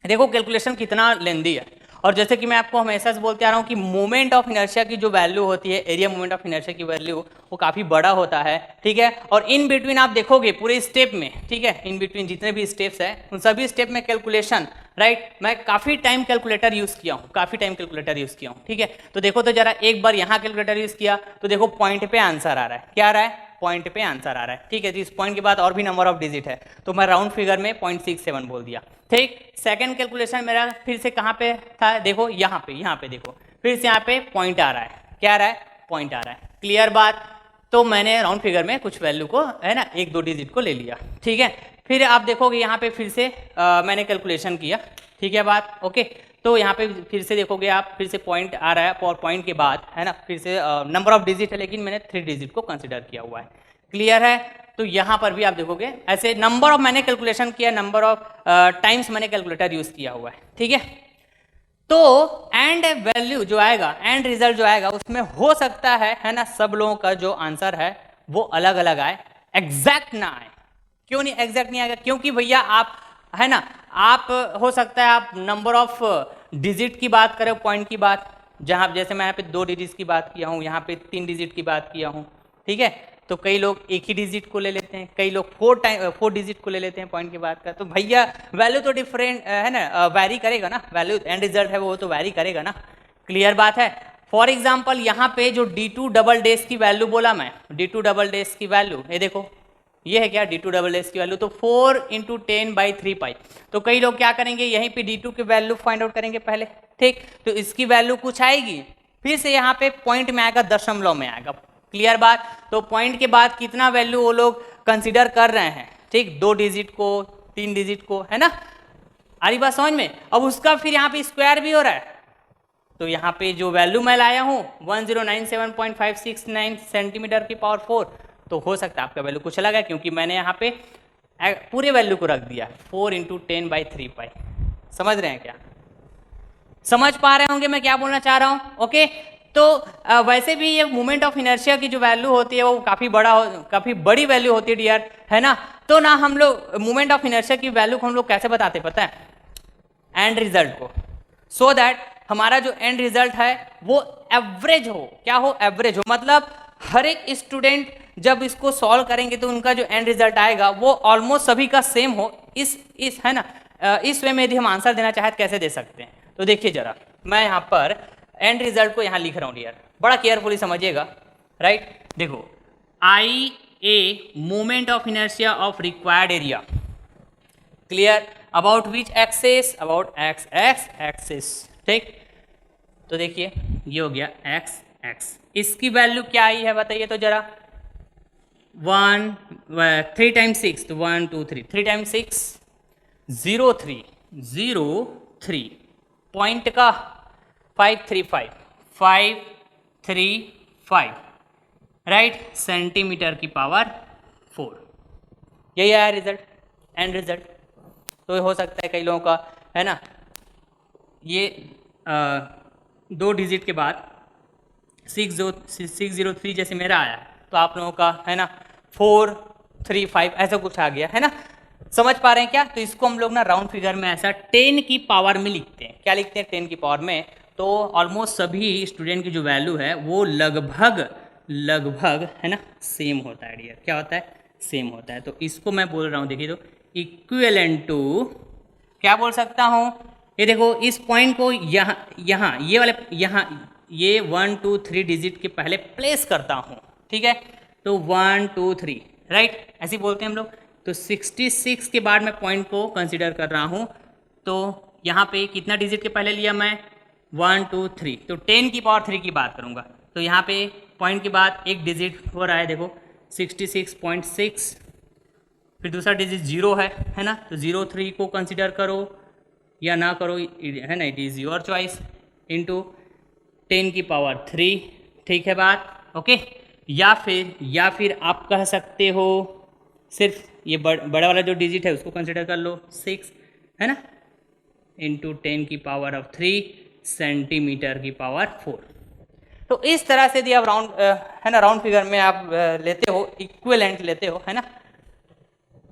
देखो कैलकुलेशन कितना लेंदी है, और जैसे कि मैं आपको हमेशा से बोलते आ रहा हूँ कि मोमेंट ऑफ इनर्शिया की जो वैल्यू होती है, एरिया मोमेंट ऑफ इनर्शिया की वैल्यू, वो काफ़ी बड़ा होता है, ठीक है। और इन बिटवीन आप देखोगे पूरे स्टेप में, ठीक है, इन बिटवीन जितने भी स्टेप्स हैं उन सभी स्टेप में कैलकुलेशन, राइट, मैं काफ़ी टाइम कैलकुलेटर यूज़ किया हूँ, ठीक है। तो देखो तो जरा एक बार यहाँ कैलकुलेटर यूज़ किया तो देखो पॉइंट पे आंसर आ रहा है, क्या आ रहा है? पॉइंट पे आंसर आ रहा है, ठीक है। तो इस पॉइंट के बाद और भी नंबर ऑफ डिजिट है, तो मैं राउंड फिगर में 0.67 बोल दिया, ठीक। सेकंड कैलकुलेशन मेरा फिर से कहाँ पे था? देखो यहाँ पे देखो, फिर से यहाँ पे पॉइंट आ रहा है, क्या आ रहा है? पॉइंट आ रहा है। क्लियर बात? तो मैंने राउंड फिगर में कुछ वैल्यू को, है ना, 1-2 डिजिट को ले लिया, ठीक है। फिर आप देखोगे यहाँ पे फिर से मैंने कैलकुलेशन किया, ठीक है बात, ओके। तो यहाँ पे फिर से देखोगे आप, फिर से पॉइंट आ रहा है, और पॉइंट के बाद, है ना, फिर से नंबर ऑफ डिजिट है, लेकिन मैंने 3 डिजिट को कंसिडर किया हुआ है। क्लियर है? तो यहाँ पर भी आप देखोगे ऐसे नंबर ऑफ मैंने कैलकुलेशन किया, नंबर ऑफ टाइम्स मैंने कैलकुलेटर यूज किया हुआ है, ठीक है। तो एंड वैल्यू जो आएगा, एंड रिजल्ट जो आएगा, उसमें हो सकता है ना, सब लोगों का जो आंसर है वो अलग अलग आए, एग्जैक्ट ना आए। क्यों नहीं एग्जैक्ट नहीं आएगा? क्योंकि भैया आप, है ना, आप हो सकता है आप नंबर ऑफ डिजिट की बात करें, पॉइंट की बात, जहां जैसे मैं यहाँ पे 2 डिजिट की बात किया हूँ, यहाँ पे 3 डिजिट की बात किया हूँ, ठीक है। तो कई लोग एक ही डिजिट को ले लेते हैं, कई लोग 4 डिजिट को ले लेते हैं पॉइंट की बात का। तो भैया वैल्यू तो डिफरेंट है ना, वैरी करेगा ना, वैल्यू एंड रिजल्ट है वो तो वैरी करेगा ना। क्लियर बात है? फॉर एग्जाम्पल यहाँ पे जो D2 डबल डेज की वैल्यू बोला मैं, D2 डबल डेज की वैल्यू, ये देखो ये है क्या D2 डबल डेज की वैल्यू, तो 4 × 10/3 पाई। तो कई लोग क्या करेंगे, यहीं पे D2 की वैल्यू फाइंड आउट करेंगे पहले, ठीक, तो इसकी वैल्यू कुछ आएगी, फिर से यहाँ पे पॉइंट में आएगा, दशमलव में आएगा। क्लियर बात? तो पॉइंट के बाद कितना वैल्यू वो लोग कंसीडर कर रहे हैं, ठीक, 2 डिजिट को, 3 डिजिट को, है ना, आ रही बात समझ में? अब उसका फिर यहाँ पे स्क्वायर भी हो रहा है, तो यहाँ पे जो वैल्यू मैं लाया हूँ 1097.569 सेंटीमीटर की पावर 4, तो हो सकता है आपका वैल्यू कुछ अलग है, क्योंकि मैंने यहाँ पे पूरे वैल्यू को रख दिया 4 × 10/3π। समझ रहे हैं क्या? समझ पा रहे होंगे मैं क्या बोलना चाह रहा हूँ? ओके, तो वैसे भी ये मोमेंट ऑफ इनर्शिया की जो वैल्यू होती है वो काफ़ी बड़ी वैल्यू होती है डियर, है ना। तो ना हम लोग मोमेंट ऑफ इनर्शिया की वैल्यू को हम लोग कैसे बताते पता है? एंड रिजल्ट को, सो दैट हमारा जो एंड रिजल्ट है वो एवरेज हो। क्या हो? एवरेज हो। मतलब हर एक स्टूडेंट जब इसको सॉल्व करेंगे तो उनका जो एंड रिजल्ट आएगा वो ऑलमोस्ट सभी का सेम हो। इस है ना, इस वे में यदि हम आंसर देना चाहें तो कैसे दे सकते हैं? तो देखिए जरा, मैं यहाँ पर एंड रिजल्ट को यहाँ लिख रहा हूँ डियर, बड़ा केयरफुली समझिएगा, राइट। देखो, I A moment of inertia of required area, clear, about which axes, about X axis, ठीक। तो देखिए ये हो गया एक्स एक्स, इसकी वैल्यू क्या आई है बताइए तो जरा। 3 × 6 तो 1 2 3, 3 × 6 0.3 पॉइंट का 535 राइट, सेंटीमीटर की पावर 4। यही आया रिजल्ट, एंड रिजल्ट। तो हो सकता है कई लोगों का, है ना, ये 2 डिजिट के बाद 603 जैसे मेरा आया, तो आप लोगों का, है ना, 435 ऐसा कुछ आ गया, है ना। समझ पा रहे हैं क्या? तो इसको हम लोग ना राउंड फिगर में ऐसा 10 की पावर में लिखते हैं। क्या लिखते हैं? 10 की पावर में। तो ऑलमोस्ट सभी स्टूडेंट की जो वैल्यू है वो लगभग है ना सेम होता है डियर। क्या होता है? सेम होता है। तो इसको मैं बोल रहा हूँ, देखिए तो इक्विवेलेंट टू, क्या बोल सकता हूँ, ये देखो इस पॉइंट को यहाँ ये वाले ये 1 2 3 डिजिट के पहले प्लेस करता हूँ, ठीक है। तो 1 2 3 राइट, ऐसे बोलते हैं हम लोग। तो 66 के बाद मैं पॉइंट को कंसीडर कर रहा हूँ, तो यहाँ पे कितना डिजिट के पहले लिया मैं? 1 2 3, तो 10 की पावर 3 की बात करूँगा। तो यहाँ पे पॉइंट के बाद एक डिजिट हो रहा है, देखो 66.6, फिर दूसरा डिजिट 0 है ना, तो 03 को कंसीडर करो या ना करो, है ना, it is your choice, into 10 की पावर 3, ठीक है बात, ओके। या फिर आप कह सकते हो सिर्फ ये बड़ा वाला जो डिजिट है उसको कंसिडर कर लो, 6, है ना, इंटू 10 की पावर ऑफ 3 सेंटीमीटर की पावर 4। तो इस तरह से यदि आप राउंड, है ना, राउंड फिगर में आप लेते हो, इक्विवेलेंट लेते हो, है ना,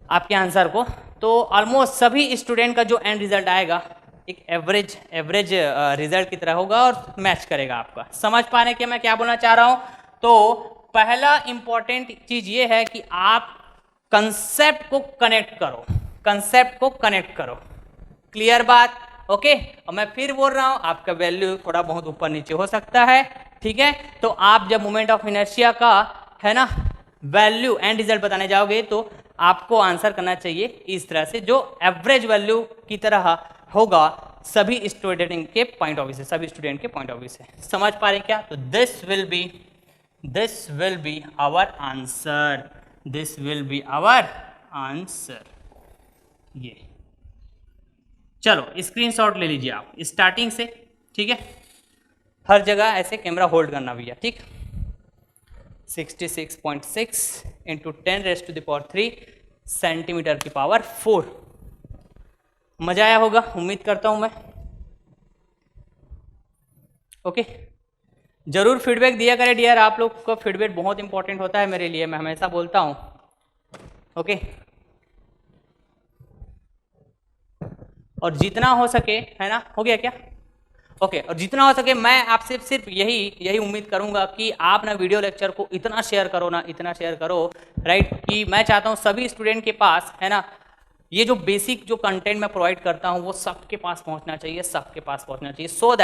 आपके आंसर को, तो ऑलमोस्ट सभी स्टूडेंट का जो एंड रिजल्ट आएगा एक एवरेज रिजल्ट की तरह होगा और मैच करेगा आपका। समझ पा रहे हैं कि मैं क्या बोलना चाह रहा हूँ? तो पहला इंपॉर्टेंट चीज ये है कि आप कंसेप्ट को कनेक्ट करो, क्लियर बात, ओके। और मैं फिर बोल रहा हूँ, आपका वैल्यू थोड़ा बहुत ऊपर नीचे हो सकता है, ठीक है। तो आप जब मोमेंट ऑफ इनर्शिया का, है ना, वैल्यू एंड रिजल्ट बताने जाओगे तो आपको आंसर करना चाहिए इस तरह से, जो एवरेज वैल्यू की तरह होगा सभी स्टूडेंट के पॉइंट ऑफ व्यू से, समझ पा रहे क्या? तो this will be our answer, ये। चलो स्क्रीनशॉट ले लीजिए आप स्टार्टिंग से, ठीक है। हर जगह ऐसे कैमरा होल्ड करना भैया, ठीक। 66.6 इंटू 10⁻³ सेंटीमीटर की पावर 4। मजा आया होगा, उम्मीद करता हूं मैं, ओके। जरूर फीडबैक दिया करें डियर, आप लोग को फीडबैक बहुत इंपॉर्टेंट होता है मेरे लिए, मैं हमेशा बोलता हूं, ओके। और जितना हो सके, है ना, हो गया क्या? ओके। और जितना हो सके मैं आपसे सिर्फ यही उम्मीद करूंगा कि आप ना वीडियो लेक्चर को इतना शेयर करो, राइट, कि मैं चाहता हूं सभी स्टूडेंट के पास, है ना, ये जो बेसिक जो कंटेंट मैं प्रोवाइड करता हूं वो सबके पास पहुंचना चाहिए, सो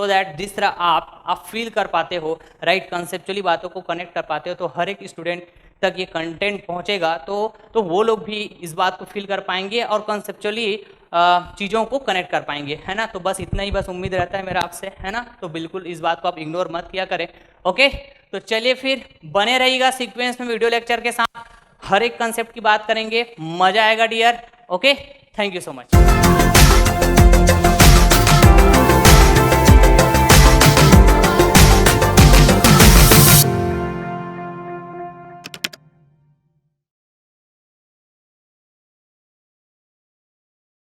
दैट जिस तरह आप फील कर पाते हो, राइट, कंसेप्चुअली बातों को कनेक्ट कर पाते हो, तो हर एक स्टूडेंट तक ये कंटेंट पहुंचेगा, तो वो लोग भी इस बात को फील कर पाएंगे और कंसेप्चुअली चीज़ों को कनेक्ट कर पाएंगे, है ना। तो बस इतना ही बस उम्मीद रहता है मेरा आपसे, है ना। तो बिल्कुल इस बात को आप इग्नोर मत किया करें। ओके, तो चलिए फिर बने रहिएगा सीक्वेंस में वीडियो लेक्चर के साथ, हर एक कंसेप्ट की बात करेंगे, मजा आएगा dear. Okay, thank you so much.